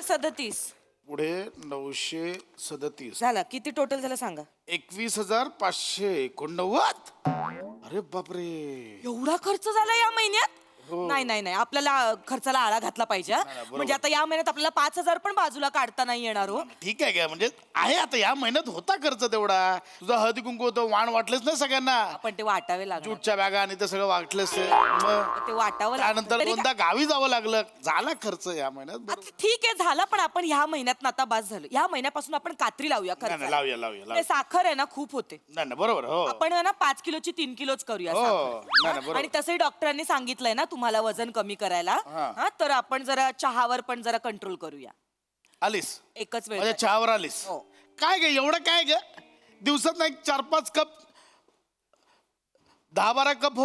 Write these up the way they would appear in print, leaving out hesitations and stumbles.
937 पुढे 937 झालं. किती टोटल झालं सांगा. 21,589. अरे बापरे. एवढा खर्च झाला या महिन्यात. हो. नाही नाही नाही, आपल्याला खर्चाला आळा घातला पाहिजे हा. बरोबर. म्हणजे आता या महिन्यात आपल्याला 5,000 पण बाजूला काढता नाही येणार हो. ठीक आहे का म्हणजे आहे आता या महिन्यात होता खर्च तेवढा. तुझा हळदी कुंकू होतं वाण वाटलेच ना सगळ्यांना. पण ते वाटावे लागणार. ज्यूटच्या बॅगा आणि ते सगळं वाटलेच मग ते वाटावं लागतं. त्यानंतर तरी दोनदा गावी जावं लागलं. झाला खर्च या महिन्यात. आता ठीक आहे झाला, पण आपण ह्या महिन्यात आता बास झालं. या महिन्यापासून आपण कात्री लावूया नाही, खर्च. लावूया लावूया लावूया. साखर आहे ना खूप होते. नाही नाही, बरोबर हो. आपण आहे ना 5 किलोची 3 किलोच करूया हो. साखर. नाही, नाही, बरोबर. आणि तसंही डॉक्टरांनी सांगितलंय ना तुम्हाला वजन कमी करायला. हा. हा, तर आपण जरा चहावर पण जरा कंट्रोल करूया. आलीस एकच वेळ म्हणजे चहावर आलीस. हो. काय ग एवढं काय ग दिवसात ना 4-5 कप 10-12 कप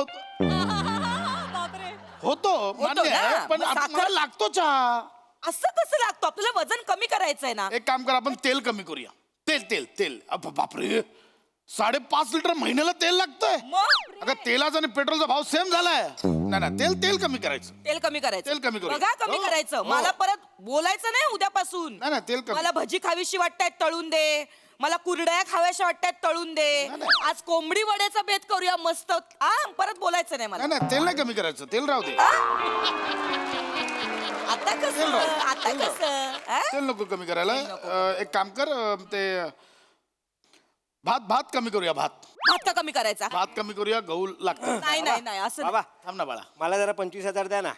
बापरे. होतो मान्य ना? आहे, पण मग आता साखर- मला लागतो चहा. असं कसं लागतो, आपल्याला वजन कमी करायचंय ना. एक काम कर आपण तेल कमी करूया. तेल तेल तेल बापरे 5.5 लिटर महिन्याला तेल लागतंय. मग अगं तेलाचा आणि पेट्रोलचा भाव सेम झालाय. नाही ना तेल कमी करायचं. तेल कमी करायचं. तेल कमी करूया. बघा कमी हो, करायचं. हो. मला परत बोलायचं नाही उद्यापासून. नाही तेल कमी. मला भजी खावीशी वाटतायत तळून दे, मला कुरड्या खाव्याशा वाटतायत तळून दे. नाही. आज कोंबडी वड्याचा बेत करूया मस्त. परत बोलायचं नाही मला. नाही तेल नाही कमी करायचं. तेल राहू दे. आता कसं तेल राहू. आता तेल राहू. कसं तेल नको कमी करायला. एक काम कर ते भात कमी करूया. भात का कमी करायचा. कमी करूया. गहू लागतं. नाही नाही नाही असं बाबा थांब ना बाळा. मला जरा 25,000 द्या ना.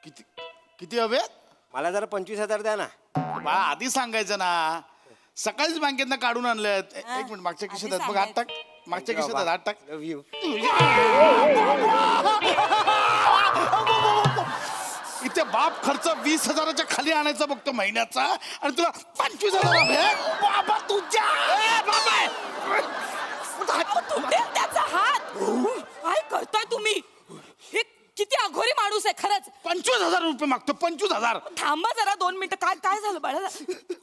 किती किती हवे मला जरा 25,000 द्या ना. बाळा आधी सांगायचं ना. सकाळीच बँकेतनं काढून आणलेत. एक मिनिट मागच्या खिशात आहेत बघ. हात टाक. मागच्या खिशात आहेत. हात टाक. Love you. इथे बाप खर्च 20,000च्या खाली आणायचा बघतो महिन्याचा आणि तुला 25,000 हवे. बाबा तुझ्या त्याचा हात काय करताय तुम्ही. हे किती अघोरी माणूस आहे खरंच. 25,000 रुपये मागतो. 25,000. थांबा जरा 2 मिनिटं. काय काय झालं बाळा.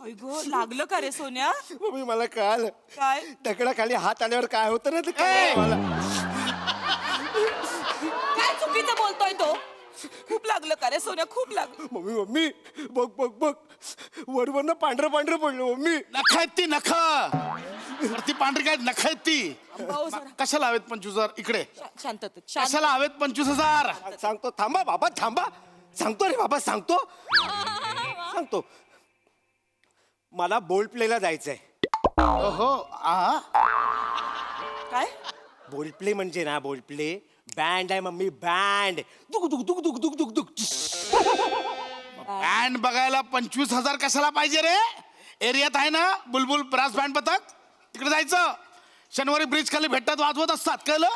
अय गो लागलं का रे सोन्या. मम्मी मला कळालं. काय दगडाखाली हात आल्यावर काय होतं ना ते कळलं मला. काय चुकीचं बोलतोय तो. खूप लागलं का रे सोन्या. खूप लागलं. मम्मी बघ बघ बघ वरवरनं पांढरं पडलं मम्मी. नख आहेत ती नख. ती पांढरी काय नख आहेत ती. भाऊ जरा. कशाला हवेत 25,000 इकडे. शांततेत कशाला हवेत 25,000. सांगतो थांबा बाबा थांबा. सांगतो रे बाबा सांगतो. मला बोल्ड प्लेला जायचंय. हो काय बोल्ड प्ले म्हणजे ना बोल्ड प्ले बँड आहे मम्मी. बँड दुक दुक दुक दुक दुक दुक दुक. बँड बघायला 25,000 कशाला पाहिजे रे. एरियात आहे ना बुलबुल ब्रास बँड पथक. तिकडे जायचं. शनिवारी ब्रिज खाली भेटतात वाजवत असतात. कळलं.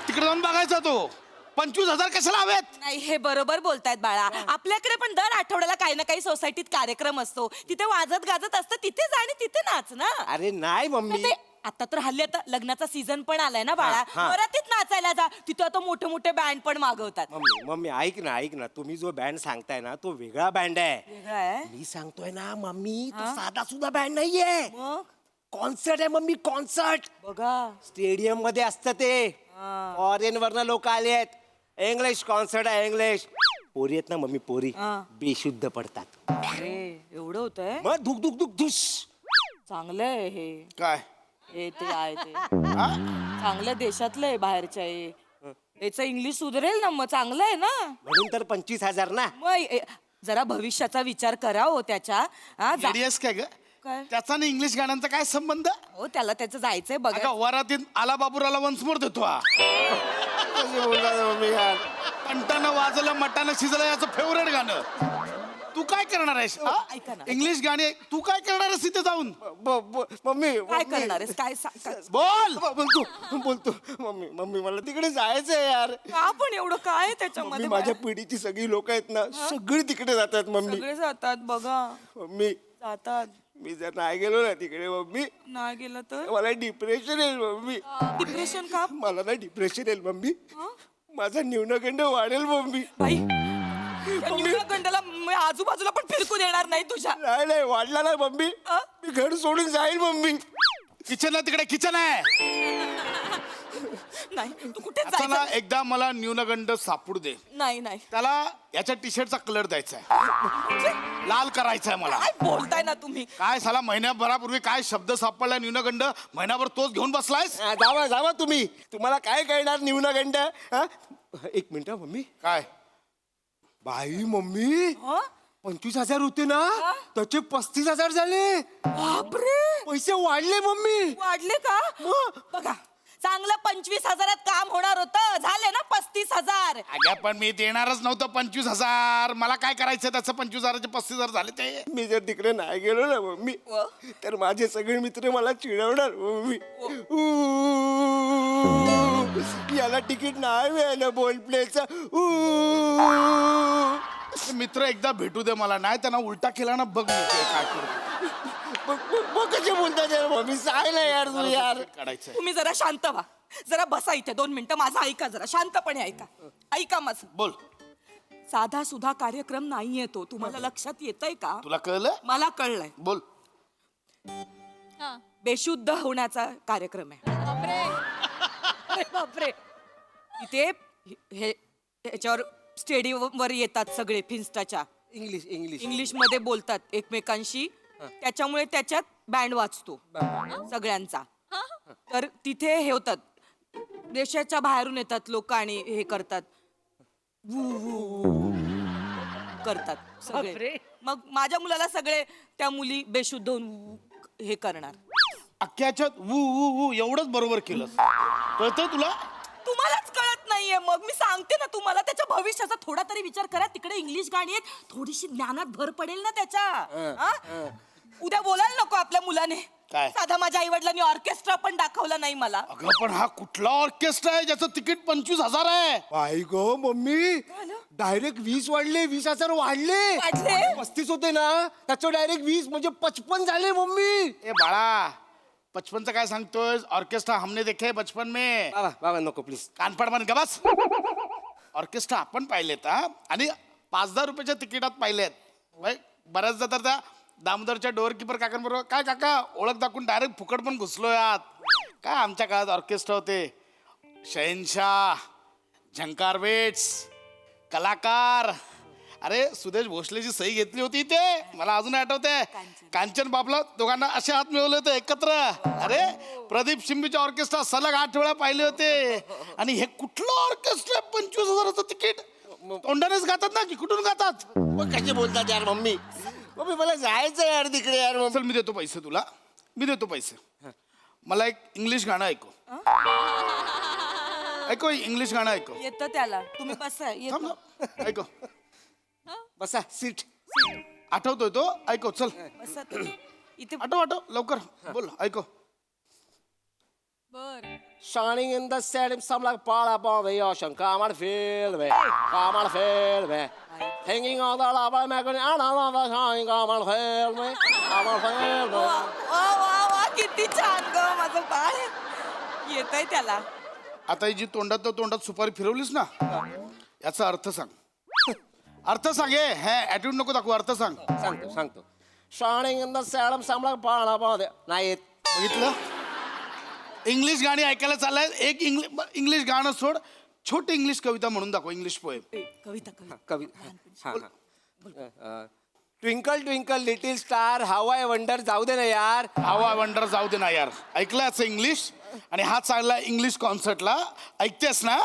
तिकडे जाऊन बघायचा तो. 25,000 कशाला हवेत. नाही हे बरोबर बोलतायत बाळा. आपल्याकडे पण दर आठवड्याला काही ना काही सोसायटीत कार्यक्रम असतो. तिथे वाजत गाजत असतं. तिथे जा आणि तिथे नाच ना. अरे नाही मम्मी. ते आता तर हल्ली आता लग्नाचा सीझन पण आलाय ना बाळा. हा. वरातीत नाचायला जा. तिथे आता मोठे मोठे बँड पण मागवतात. मम्मी ऐक ना तुम्ही जो बँड सांगताय ना तो वेगळा बँड आहे. वेगळं आहे. मी सांगतोय ना मम्मी तो साधा सुद्धा बँड नाहीये. मग कॉन्सर्ट आहे मम्मी. कॉन्सर्ट बघा. स्टेडियम मध्ये असतं ते. फॉरेन वरनं लोक आले आहेत. इंग्लिश कॉन्सर्ट आहे इंग्लिश. पोरी आहेत ना मम्मी पोरी हा. बेशुद्ध पडतात. अरे एवढं होतंय. मग धुक धुक धुक धुस. चांगलं आहे हे. काय हे ते आहे ते चांगलं देशातलं आहे बाहेरच्या आहे. याचं इंग्लिश सुधरेल ना. मग चांगलं आहे ना. म्हणून तर 25,000 ना. मग जरा भविष्याचा विचार करा हो त्याच्या. जेडीएस काय ग. काय त्याचा आणि इंग्लिश गाण्यांचा काय संबंध. हो त्याला त्याचं जायचंय बघा. अगं वरातीत आला बाबूराला वन्स मोर देतो हा. कशी बोलतात मम्मी यार. कंटानं वाजलं मटानं शिजलं याचं फेवरेट गाणं. तू काय करणार आहेस हा? ऐका ना. इंग्लिश गाणी तू काय करणार आहेस तिथे जाऊन. मम्मी काय करणार आहेस काय बोल. बोलतो मम्मी मला तिकडे जायचंय यार. का पण एवढं काय मम्मी त्याच्यामध्ये माझ्या पिढीची सगळी लोक आहेत ना सगळी तिकडे जातात मम्मी. सगळे जातात बघा. मम्मी जातात. मी जर नाही गेलो ना तिकडे मम्मी नाही गेलं तर मला डिप्रेशन येईल मम्मी. डिप्रेशन का. मला ना डिप्रेशन येईल मम्मी. माझा न्यूनगंड वाढेल मम्मी. बाई गंडाला आजूबाजूला पण फिरकू देणार नाही तुझ्या. नाही वाढला नाही मम्मी. मी घर सोडून जाईल मम्मी. किचन आहे तिकडे किचन आहे. नाही तू कुठे आता ना जायचं एकदा मला न्यूनगंड सापडू दे. नाही नाही त्याला याच्या टी शर्टचा कलर द्यायचा आहे, लाल करायचा आहे मला. काय बोलताय ना तुम्ही काय साला महिन्याभरापूर्वी काय शब्द सापडला न्यूनगंड, महिनाभर तोच घेऊन बसलायस. जावा जावा तुम्ही, तुम्हाला काय कळणार न्यूनगंड. हा? एक मिनिट मम्मी. काय बाई मम्मी, हं? 25,000 होते ना, त्याचे 35,000 झाले. बापरे पैसे वाढले मम्मी. वाढले का बघा, चांगलं 25,000 काम होणार होतं, झाले ना 35,000. अगं पण मी देणारच नव्हतं 25,000. मला काय करायचं त्याचं 25,000चे 35,000 झाले ते. मी जर तिकडे नाही गेलो ना मम्मी, तर माझे सगळे मित्र मला चिडवणार मम्मी. याला तिकीट नाही मिळालं बोल प्लेचं. मित्र एकदा भेटू दे मला, नाही त्यांना उलटा केला ना बघ मी ते काय करू. कसे बोलतात यार मम्मी, सांग ना यार तू यार. काढायचं तुम्ही जरा शांत व्हा, जरा बसा इथे 2 मिनिटं, माझं ऐका, जरा शांतपणे ऐका. ऐका माझं. बोल. साधा सुधा कार्यक्रम नाहीये तो, तुम्हाला लक्षात येतंय का? तुला कळलं? मला कळलंय. बोल. बेशुद्ध होण्याचा कार्यक्रम आहे. अरे बापरे. इथे हे ह्याच्यावर स्टेडियमवर येतात सगळे फिन्स्टाच्या, इंग्लिश इंग्लिश इंग्लिश मध्ये बोलतात एकमेकांशी, त्याच्यामुळे त्याच्यात बँड वाजतो सगळ्यांचा. तर तिथे हे होतात, देशाच्या बाहेरून येतात लोक आणि हे करतात, वू वू वू करतात सगळे. मग माझ्या मुलाला सगळे त्या मुली बेशुद्ध होऊन वू हे करणार. अख्ख्याच्यात वू वू वू एवढंच बरोबर केलं. कळतंय तुला? तुम्हालाच कळत नाहीये. मग मी सांगते ना तुम्हाला, त्याच्या भविष्याचा थोडा तरी विचार करा. तिकडे इंग्लिश गाणी आहेत, थोडीशी ज्ञानात भर पडेल ना त्याच्या. हा? उद्या बोलायला नको आपल्या मुलाने. काय? साधा माझ्या आई वडिलांनी ऑर्केस्ट्रा पण दाखवला नाही मला. अगं पण हा कुठला ऑर्केस्ट्रा आहे ज्याचं तिकीट 25,000 आहे? आई गो मम्मी, डायरेक्ट 20 वाढले, 20,000 वाढले. वाढले? 35 होते ना, त्याचं डायरेक्ट 20 म्हणजे 55 झाले मम्मी. ए बाळा, 55चं काय सांगतोय? ऑर्केस्ट्रा हमने देखे बचपन में. बाबा बाबा नको प्लीज. कानपड बन का बस. ऑर्केस्ट्रा आपण पाहिलेत हा, आणि 5,000 रुपयाच्या तिकिटात पाहिलेत. बऱ्याचदा तर त्या दामोदरच्या डोअरकीपर काकांबरोबर, काय काका ओळख दाखवून डायरेक्ट फुकट पण घुसलो यात. काय आमच्या काळात ऑर्केस्ट्रा होते, शहनशाह, झंकार वेट्स, कलाकार. अरे सुदेश भोसलेची सही घेतली होती ते, मला अजून आठवते. कांचन बाबला दोघांना असे हात मिळवले होते एकत्र. अरे प्रदीप शिंबीच्या ऑर्केस्ट्रा सलग 8 वेळा पाहिले होते. आणि हे कुठलं ऑर्केस्ट्रा? 25,000चं तिकीट. तोंडानेच गातात ना की कुठून गातात? मग कसे बोलतात यार मम्मी. मम्मी मला जायचं यार तिकडे यार मम्मी. चल मी देतो पैसे तुला, मी देतो पैसे. मला एक इंग्लिश गाणं ऐकव. ऐकव इंग्लिश गाणं ऐकव. येतं त्याला, तुम्ही बसा. थांब येतं. ना. ऐकव. बसा सीट. आठवतोय तो? ऐकव चल. बसा तुम्ही. इथे आठव लवकर बोल. ऐकव. Shining in the setting, some like Paula upon the ocean. Come on, feel me. Come on, feel me. Hanging on the lava, making on the shining. Come on, feel me. Come on, feel me. वा वा वा, किती छान ग माझं बाळ. येतंय त्याला. आता ही जी तोंडात सुपारी फिरवलीस ना, याचा अर्थ सांग. अर्थ सांग. हे ऍटिट्यूड नको दाखवू, अर्थ सांग. सांगतो. Shining in the setting, some like Paula upon the. नाही येत. बघितलं? इंग्लिश गाणी ऐकायला चाललंय. एक इंग्लिश गाणं सोड, छोटी इंग्लिश कविता म्हणून दाखव. English poem. Kavita Kavita. Twinkle twinkle little star, how I wonder. जाऊ दे ना यार. हाऊ आय वंडर जाऊ दे ना यार. ऐकलं याचं इंग्लिश? आणि हा चालला इंग्लिश कॉन्सर्टला. ऐकतेस ना?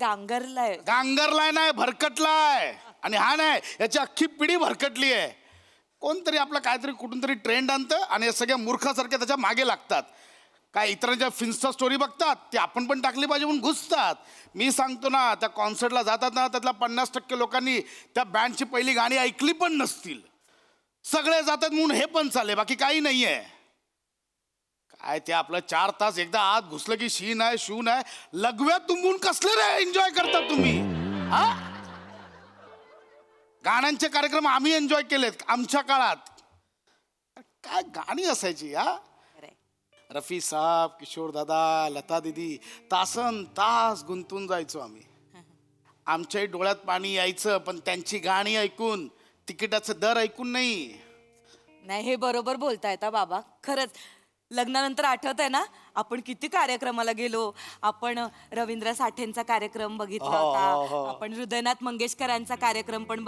गांगरलाय. गांगरलाय नाही, भरकटलाय. आणि हा नाही, याची अख्खी पिढी भरकटली आहे. कोणतरी आपला काहीतरी कुठून तरी ट्रेंड आणतं आणि या सगळ्या मूर्खासारख्या त्याच्या मागे लागतात. काय इतरांच्या फिन्स्टा स्टोरी बघतात, ते आपण पण टाकली पाहिजे म्हणून घुसतात. मी सांगतो ना, त्या कॉन्सर्टला जातात ना, त्यातल्या 50% लोकांनी त्या बँडची पहिली गाणी ऐकली पण नसतील. सगळे जातात म्हणून हे पण चालले, बाकी काही नाहीये. काय ते आपलं 4 तास एकदा आत घुसलं की शी नाही शू नाही. लघव्यात तुंबून कसले रे एन्जॉय करतात तुम्ही? हा, गाण्यांचे कार्यक्रम आम्ही एन्जॉय केलेत आमच्या काळात. काय गाणी असायची. हा, रफी साहेब, किशोर दादा, लता दीदी, तासन तास गुंतून जायचो आम्ही. आमच्याही डोळ्यात पाणी यायचं, पण त्यांची गाणी ऐकून, तिकिटाचे दर ऐकून नाही. नाही, हे बरोबर बोलतायत बाबा. खरंच लग्नानंतर आठवत आहे ना, आपण किती कार्यक्रमाला गेलो. आपण रवींद्र साठेंचा कार्यक्रम बघितला होता, आपण हृदयनाथ मंगेशकरांचा कार्यक्रम पण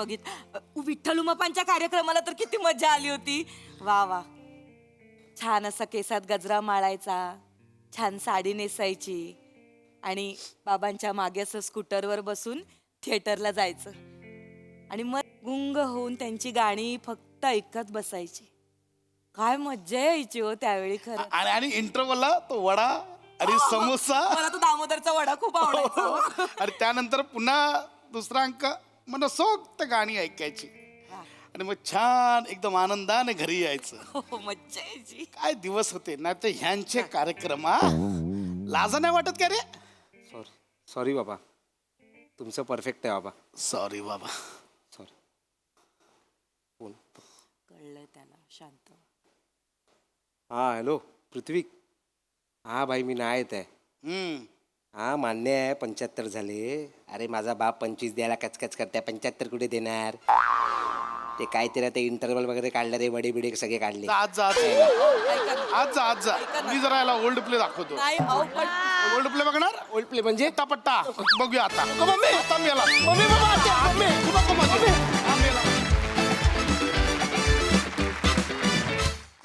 विठ्ठल उमापांच्या कार्यक्रमाला तर किती मजा आली होती. वा वा, छान असा केसात गजरा माळायचा, छान साडी नेसायची आणि बाबांच्या मागे असं स्कूटरवर बसून थिएटरला जायचं आणि मग गुंग होऊन त्यांची गाणी फक्त ऐकत बसायची. काय मज्जा यायची हो त्यावेळी खरं. आणि इंटरव्हलला तो वडा आणि समोसा मला तो दामोदरचा वडा खूप आवडायचा हो. आणि त्यानंतर पुन्हा दुसरा अंक मनसोक्त गाणी ऐकायची आणि मग छान एकदम आनंदाने घरी यायचं. हो, मज्जा यायची. काय दिवस होते ना ते ह्यांचे कार्यक्रम. लाजा नाही वाटत का रे? सॉरी बाबा, तुमचं परफेक्ट आहे बाबा. सॉरी बाबा. सॉरी. कळलंय त्याला, शांत. हा हॅलो पृथ्वी. हा भाई मी नाही येत आहे. हा मान्य आहे 75 झाले. अरे माझा बाप 25 द्यायला कचकच करते, 75 कुठे देणार? ते काहीतरी ते इंटरव्हल वगैरे काढलं रे, वडे बिडे सगळे काढले. आज जा आज जा. मी जरा याला ओल्ड प्ले दाखवतो. नाही अहो, पण ओल्ड प्ले बघणार? ओल्ड प्ले म्हणजे पट्टा बघूया आता. आता मी याला.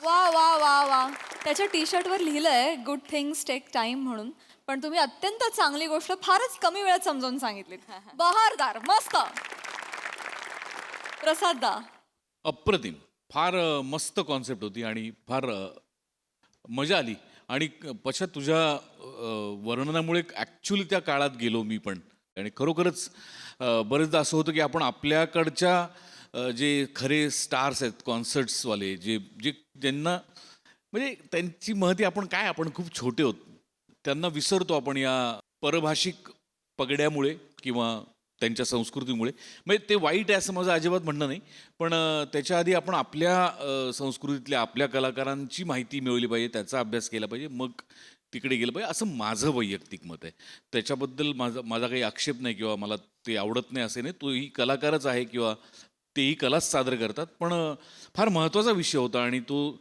वा वा वा वा, त्याच्या टी शर्टवर लिहिलंय गुड थिंग्स टेक टाइम म्हणून, पण तुम्ही अत्यंत चांगली गोष्ट फारच कमी वेळात समजावून सांगितलीत. बहारदार, मस्त. प्रसाददा. अप्रतिम, फार मस्त कॉन्सेप्ट होती आणि फार मजा आली. आणि पश्चात तुझ्या वर्णनामुळे ॲक्च्युली त्या काळात गेलो मी पण. आणि खरोखरच बरेचदा असं होतं की आपण आपल्याकडच्या जे खरे स्टार्स आहेत कॉन्सर्ट्सवाले, जे जे ज्यांना म्हणजे त्यांची महती आपण खूप छोटे होत, त्यांना विसरतो आपण या परभाषिक पगड्यामुळे किंवा त्यांच्या संस्कृतीमुळे. म्हणजे ते वाईट आहे असं माझं अजिबात म्हणणं नाही, पण त्याच्या आधी आपण आपल्या संस्कृतीतल्या आपल्या कलाकारांची माहिती मिळवली पाहिजे, त्याचा अभ्यास केला पाहिजे, मग तिकडे गेलं पाहिजे, असं माझं वैयक्तिक मत आहे. त्याच्याबद्दल माझा काही आक्षेप नाही किंवा मला ते आवडत नाही असे नाही. तोही कलाकारच आहे किंवा तेही कलाच सादर करतात, पण फार महत्त्वाचा विषय होता आणि तो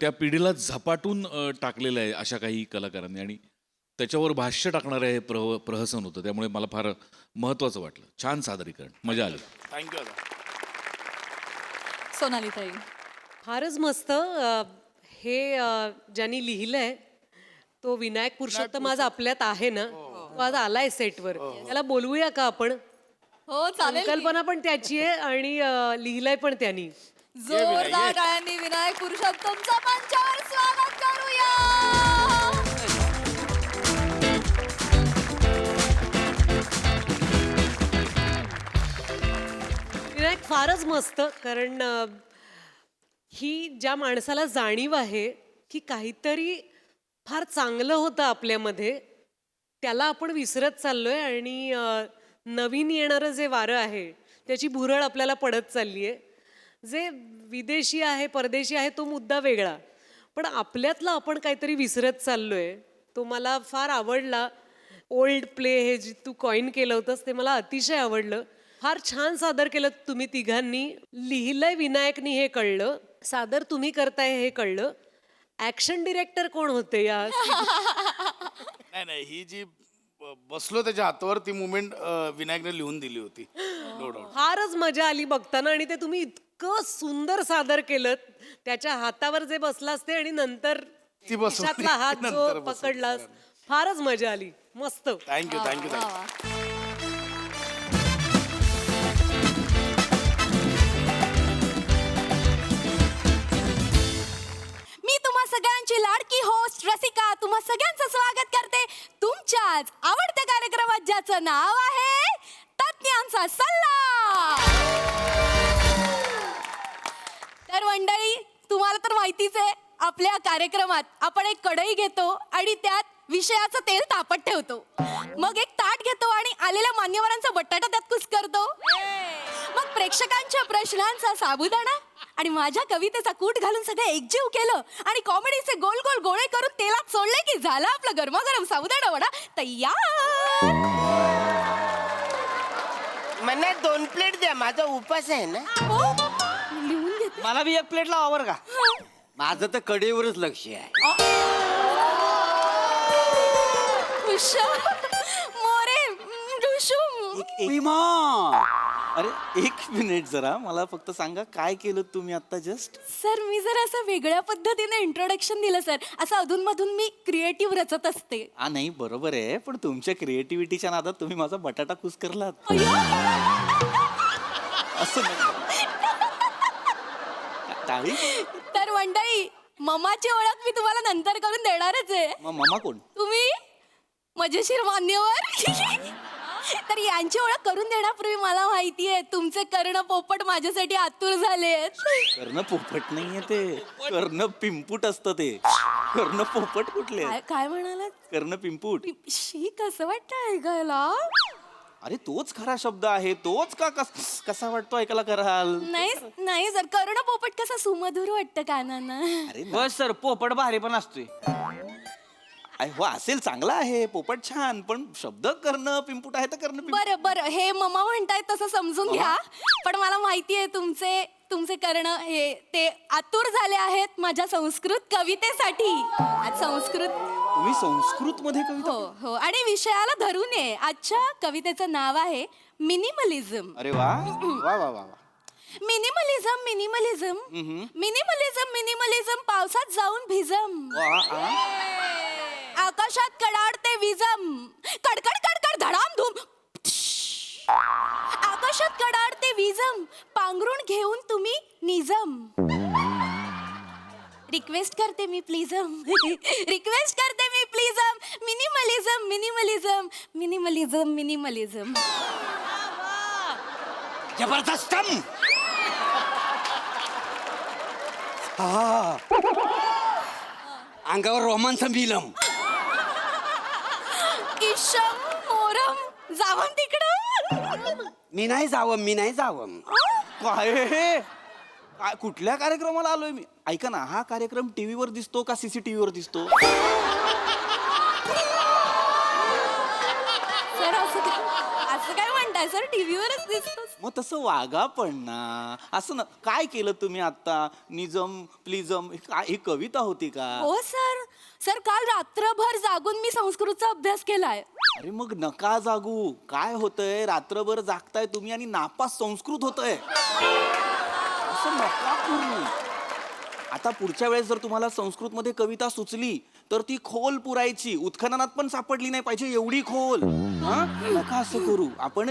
त्या पिढीला झपाटून टाकलेला आहे अशा काही कलाकारांनी, आणि त्याच्यावर भाष्य टाकणारं हे प्रहसन होतं. त्यामुळे मला फार महत्त्वाचं वाटलं. छान सादरीकरण, मजा आली. थँक्यू. सोनाली ताई. फारच मस्त. हे ज्यांनी लिहिलंय तो विनायक पुरुषोत्तम आज आपल्यात आहे ना, तो आज आलाय सेटवर. त्याला बोलवूया का आपण? हो चालेल. संकल्पना पण त्याची आहे आणि लिहिलंय पण त्यांनी. जोरदार टाळ्यांनी विनायक पुरुषोत्तमचं मंचावर स्वागत करूया. विनायक फारच मस्त, कारण ही ज्या माणसाला जाणीव आहे की काहीतरी फार चांगलं होतं आपल्यामध्ये, त्याला आपण विसरत चाललोय आणि नवीन येणारं जे वारं आहे त्याची भुरळ आपल्याला पडत चालली आहे. जे विदेशी आहे, परदेशी आहे, तो मुद्दा वेगळा, पण आपल्यातलं आपण काहीतरी विसरत चाललोय. तो मला फार आवडला. ओल्ड प्ले हे जे तू कॉइन केलं होतंस ते मला अतिशय आवडलं. फार छान सादर केलं तुम्ही तिघांनी. लिहिलंय विनायकनी हे कळलं, सादर तुम्ही करताय हे कळलं. ऍक्शन डिरेक्टर कोण होते या? नाही, ही जी बसलो त्याच्या हातावर ती मुवमेंट विनायकने लिहून दिली होती. फारच मजा आली बघताना, आणि ते तुम्ही इतकं सुंदर सादर केलं. त्याच्या हातावर जे बसलास ते आणि नंतर ती बसवली. खिशातला हात जो नंतर बसवली. पकडलास, फारच मजा आली. मस्त. थँक्यू. मी तुम्हा सगळ्यांची लाडकी होस्ट रसिका तुम्हा सगळ्यांचं स्वागत करते तुमच्याच आवडत्या कार्यक्रमात, ज्याचं नाव आहे तज्ञांचा सल्ला. तर मंडळी, तुम्हाला तर माहितीच आहे, आपल्या कार्यक्रमात आपण एक कढई घेतो आणि त्यात विषयाचं तेल तापत ठेवतो, मग एक ताट घेतो आणि आलेल्या मान्यवरांचा बटाटा त्यात कुस्करतो, मग प्रेक्षकांच्या प्रश्नांचा साबुदाणा आणि माझ्या कवितेचा कूट घालून सगळं एकजीव केलं आणि कॉमेडीचे गोल गोल गोळे करून तेलात सोडले की झाला आपला गरमागरम साबुदाणा वडा तयार. मला 2 प्लेट द्या, माझा उपास आहे ना. लिहून घेते. मला बी 1 प्लेट लावा बरं का. माझं तर कडेवरच लक्ष आहे. उश्श, मोरे डुशुम. विमान. अरे एक मिनिट जरा मला फक्त सांगा काय केलं तुम्ही आता जस्ट. सर मी जर असं वेगळ्या पद्धतीने इंट्रोडक्शन दिलं सर. असं अधूनमधून मी क्रिएटिव्ह रचत असते. हा नाही बरोबर आहे पण तुमच्या क्रिएटिव्हिटीच्या नादात तुम्ही माझा बटाटा खुश करलात. असं नाही. टाळी. तर मंडळी ममाची ओळख मी तुम्हाला नंतर करून देणारच आहे. मग मामा कोण. तुम्ही मजेशीर मान्यवर. तर यांची ओळख करून देण्यापूर्वी मला माहितीये तुमचे कर्ण पोपट माझ्यासाठी आतुर झालेत. कर्ण पोपट नाहीये ते कर्ण पिंपूट असतं ते. कर्ण पोपट कुठले काय म्हणालात. कर्ण पिंपूट. शी कसं वाटतं ऐकायला. अरे तोच खरा शब्द आहे तोच का कसा वाटतो ऐकायला कराल. नाही नाही सर कर्ण पोपट कसा सुमधुर वाटतं कानांना. अरे बस सर पोपट भारी पण असतोय. हो असेल चांगला आहे पोपट छान पण शब्द कर्ण पिंपूट आहे तर कर्ण पिंपूट. बरं बरं हे ममा म्हणतायत तसं समजून घ्या. पण मला माहितीये तुमचे कर्ण हे ते आतुर झाले आहेत माझ्या संस्कृत कवितेसाठी. आज संस्कृत तुम्ही संस्कृत मध्ये कविता. हो हो आणि विषयाला धरून आहे. आजच्या कवितेचं नाव आहे मिनिमलिझम. अरे वा वा वा वा. मिनिमलिझम मिनिमलिझम मिनिमलिझम मिनिमलिझम पावसात जाऊन भिजम. आकाशात कडाडते विजम. कडकड कडकड धडाम धूम. आकाशात कडाडते विजम पांघरून घेऊन तुम्ही निजम. रिक्वेस्ट करते मी प्लीजम. रिक्वेस्ट करते मी प्लीजम. Minimalism minimalism minimalism minimalism. जबरदस्त. अंगावर रोमांच बिलम. इशम मोरम जावं तिकडं. मी नाही जावं. काय हे? काय कुठल्या कार्यक्रमाला आलोय मी. ऐका ना हा कार्यक्रम टीव्हीवर दिसतो का सीसीटीव्हीवर दिसतो. सर असं काय म्हणताय सर टीव्हीवरच दिसतो. मग तसं वागा पण ना. असं ना काय केलं तुम्ही आता. निजम प्लिजम ही कविता होती का. हो सर. सर काल रात्रभर जागून मी संस्कृतचा अभ्यास केलाय. अरे मग नका जागू. काय होतंय रात्रभर जागताय तुम्ही आणि नापास संस्कृत होतंय. असं नका करू. आता पुढच्या वेळेस जर तुम्हाला संस्कृत मध्ये कविता सुचली तर ती खोल पुरायची. उत्खननात पण सापडली नाही पाहिजे एवढी खोल. हा नका असं करू. आपण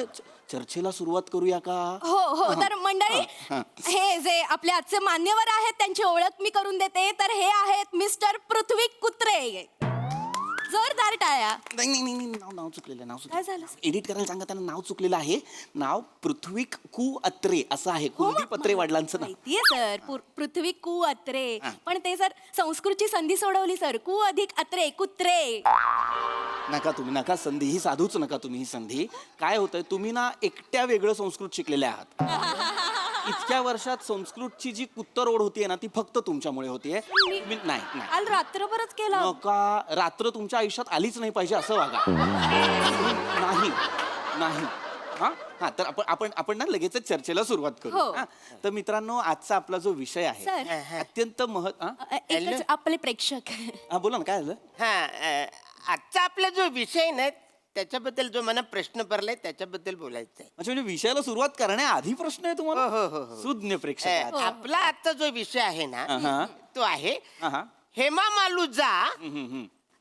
चर्चेला सुरुवात करूया का. हो हो तर मंडळी हे जे आपले आजचे मान्यवर आहेत त्यांची ओळख मी करून देते. तर हे आहेत मिस्टर पृथ्वी कुत्रे. जोरदार टाळ्या. नाही नाही नाही नाव चुकलेलं नाव काय झालं? एडिट करायला सांगा त्यांना. नाव चुकलेलं आहे. नाव पृथ्वीक कु अत्रे असं आहे. कुलदीप अत्रे वडिलांचं नाव. माहितीये सर पृथ्वी कु अत्रे. पण ते सर संस्कृतची संधी सोडवली सर. कु अधिक अत्रे कुत्रे. नका तुम्ही नका संधी ही साधूच नका तुम्ही ही संधी. काय होतंय तुम्ही ना एकट्या वेगळं संस्कृत शिकलेले आहात. इतक्या वर्षात संस्कृतची जी कुत्तर ओढ होतीये ना ती फक्त तुमच्यामुळे होतीये. नाही नाही काल रात्रभरच केला. नका. रात्र तुमच्या आयुष्यात आलीच नाही पाहिजे असं वागा. नाही नाही हा हा तर आपण ना लगेच चर्चेला सुरुवात करू. हो. हा? तर मित्रांनो आजचा आपला जो विषय आहे सर. अत्यंत एकच आपले प्रेक्षक. हा बोला ना काय झालं. आजचा आपला जो विषय ना त्याच्याबद्दल जो मला प्रश्न पडलाय त्याच्याबद्दल बोलायचं आहे. अच्छा म्हणजे विषयाला सुरुवात करण्याआधी प्रश्न आहे तुम्हाला. हो. सुज्ञ प्रेक्षक आहात. आपला आजचा जो विषय आहे ना अहा. तो आहे अहा. हेमा मालूजा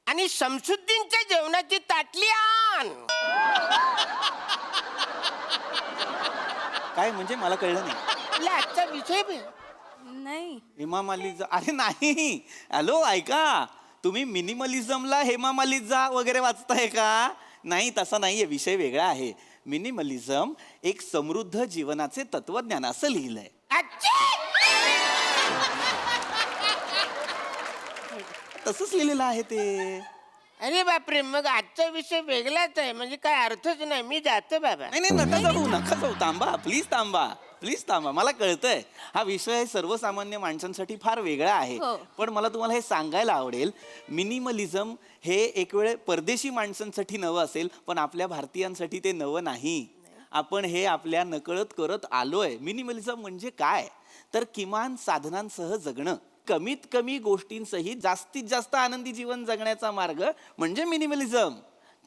आणि शमसुद्दीनच्या जेवणाची ताटली आण. काय म्हणजे मला कळलं नाही. आपला आजचा विषय नाही हेमा मालिजा. अरे नाही हॅलो ऐका तुम्ही मिनिमलिझमला हेमा मालिजा वगैरे वाचताय का. नाही तसा नाहीये. विषय वेगळा आहे. मिनिमलिझम एक समृद्ध जीवनाचे तत्वज्ञान असं लिहिलंय. तसंच लिहिलेलं आहे ते. अरे बापरे मग आजचा विषय वेगळाच आहे. म्हणजे काय अर्थच नाही. मी जातो बाबा. नाही नका जाऊ थांबा प्लीज थांबा. मला कळतंय हा विषय सर्वसामान्य माणसांसाठी फार वेगळा आहे. पण मला तुम्हाला हे सांगायला आवडेल मिनिमलिझम हे एक वेळ परदेशी माणसांसाठी नवं असेल पण आपल्या भारतीयांसाठी ते नवं नाही. आपण हे आपल्या नकळत करत आलोय. मिनिमलिझम म्हणजे काय तर किमान साधनांसह जगणं. कमीत कमी गोष्टींसहित जास्तीत जास्त आनंदी जीवन जगण्याचा मार्ग म्हणजे मिनिमलिझम.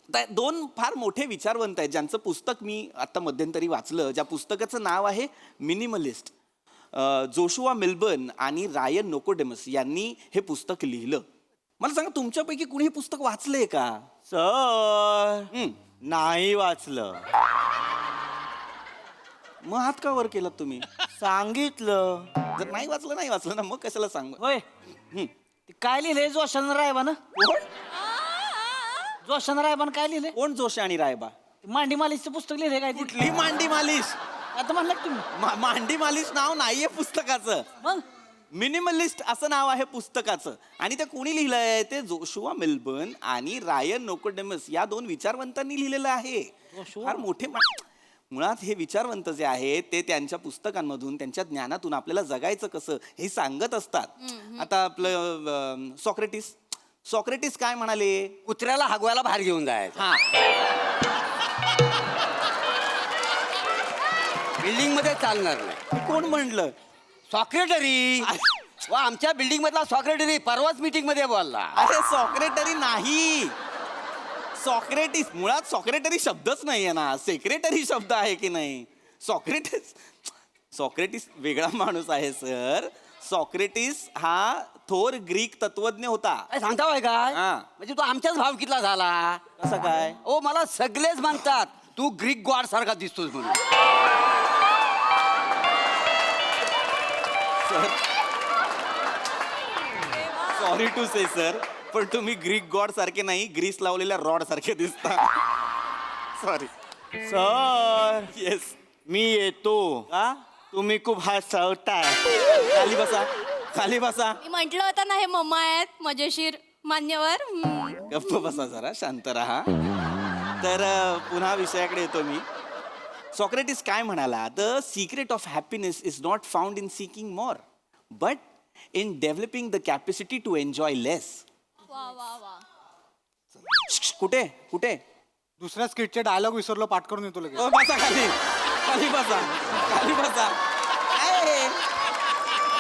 दोन फार मोठे विचारवंत आहेत ज्यांचं पुस्तक मी आता मध्यंतरी वाचलं, ज्या पुस्तकाचं नाव आहे मिनिमलिस्ट. जोशुआ मिल्बर्न आणि रायन नोकोडेमस यांनी हे पुस्तक लिहिलं. मला सांगा, तुमच्यापैकी कुणी हे पुस्तक वाचलंय का? सर नाही वाचलं. मग हात का वर केलात तुम्ही? सांगितलं. जर नाही वाचलं ना, मग कशाला सांग. होय ते काय लिहिलंय जोशान रायबानं? जोशान रायबानं काय लिहिलंय? कोण जोश आणि रायबा? मांडी मालिशचं पुस्तक लिहिलंय काय? कुठली मांडी मालिश? आता म्हणलं का तुम्ही? मांडी मालिश नाव नाहीये पुस्तकाचं. मग मिनिमलिस्ट असं नाव आहे पुस्तकाचं. आणि ते कोणी लिहिलंय? ते जोशुआ मिल्बर्न आणि रायन नोकोडेमस या दोन विचारवंतांनी लिहिलेलं आहे. फार मोठे मुळात हे विचारवंत जे आहेत ते त्यांच्या पुस्तकांमधून, त्यांच्या ज्ञानातून आपल्याला जगायचं कसं हे सांगत असतात. आता आपलं सॉक्रेटिस काय म्हणाले? कुत्र्याला हगवायला बाहेर घेऊन जायचं. हा, बिल्डिंग मध्ये चालणार नाही. कोण म्हणलं? सॉक्रेटरी. व आमच्या बिल्डिंग मधला सॉक्रेटरी परवाच मीटिंग मध्ये बोलला. अरे सॉक्रेटरी नाही, सॉक्रेटिस. मुळात सॉक्रेटरी शब्दच नाहीये ना, सेक्रेटरी शब्द आहे की नाही? सॉक्रेटिस वेगळा माणूस आहे सर. सॉक्रेटिस हा थोर ग्रीक तत्वज्ञ होता. काय सांगता होय काय? हा. म्हणजे तो आमच्याच भावकीतला झाला. कसं काय? ओ मला सगळेच म्हणतात तू ग्रीक गॉड सारखा दिसतोस म्हणून. सॉरी टू से सर, पण तुम्ही ग्रीक गॉड सारखे नाही, ग्रीस लावलेल्या रॉड सारखे दिसता. Sorry sir yes. मी येतो. हा, तुम्ही खूप हसवताय. खाली बसा, खाली बसा. मी म्हंटल होतं ना हे मम्मा आहेत मजेशीर मान्यवर. गप्प बसा, जरा शांत राहा. तर पुन्हा विषयाकडे येतो मी. सॉक्रेटिस काय म्हणाला? The secret of happiness is not found in seeking more but in developing the capacity to enjoy less. वा वा वा. कुठे कुठे? दुसऱ्या स्किटचे डायलॉग विसरलो, पाठ करून येतो लगेच. बसा खाली, खाली बसा, खाली बसा. काय हे?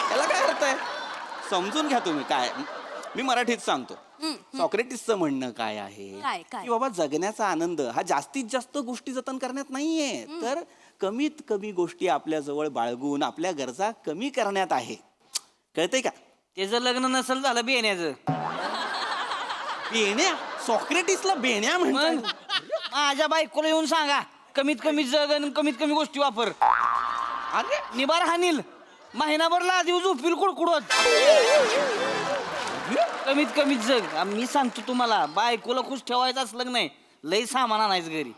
त्याला काय अर्थ आहे? समजून घ्या तुम्ही. काय मी मराठीत सांगतो. सॉक्रेटिसचं म्हणणं काय आहे काय? की बाबा जगण्याचा आनंद हा जास्तीत जास्त गोष्टी जतन करण्यात नाहीये, तर कमीत कमी गोष्टी आपल्या जवळ बाळगून आपल्या गरजा कमी करण्यात आहे. कळतंय का? त्याचं लग्न नसेल झालं बेण्याचं. बेण्या? सॉक्रेटिसला बेण्या म्हणतात? मग माझ्या बायकोला येऊन सांगा कमीत कमी जग आणि कमीत कमी गोष्टी वापर. अरे निबार हानील महिनाभरला दिवस झोपील कुडकुडत. कमीत कमी जग. मी सांगतो तुम्हाला, बायकोला खुश ठेवायचं असलं की नाही, लय सामान आणायचं घरी.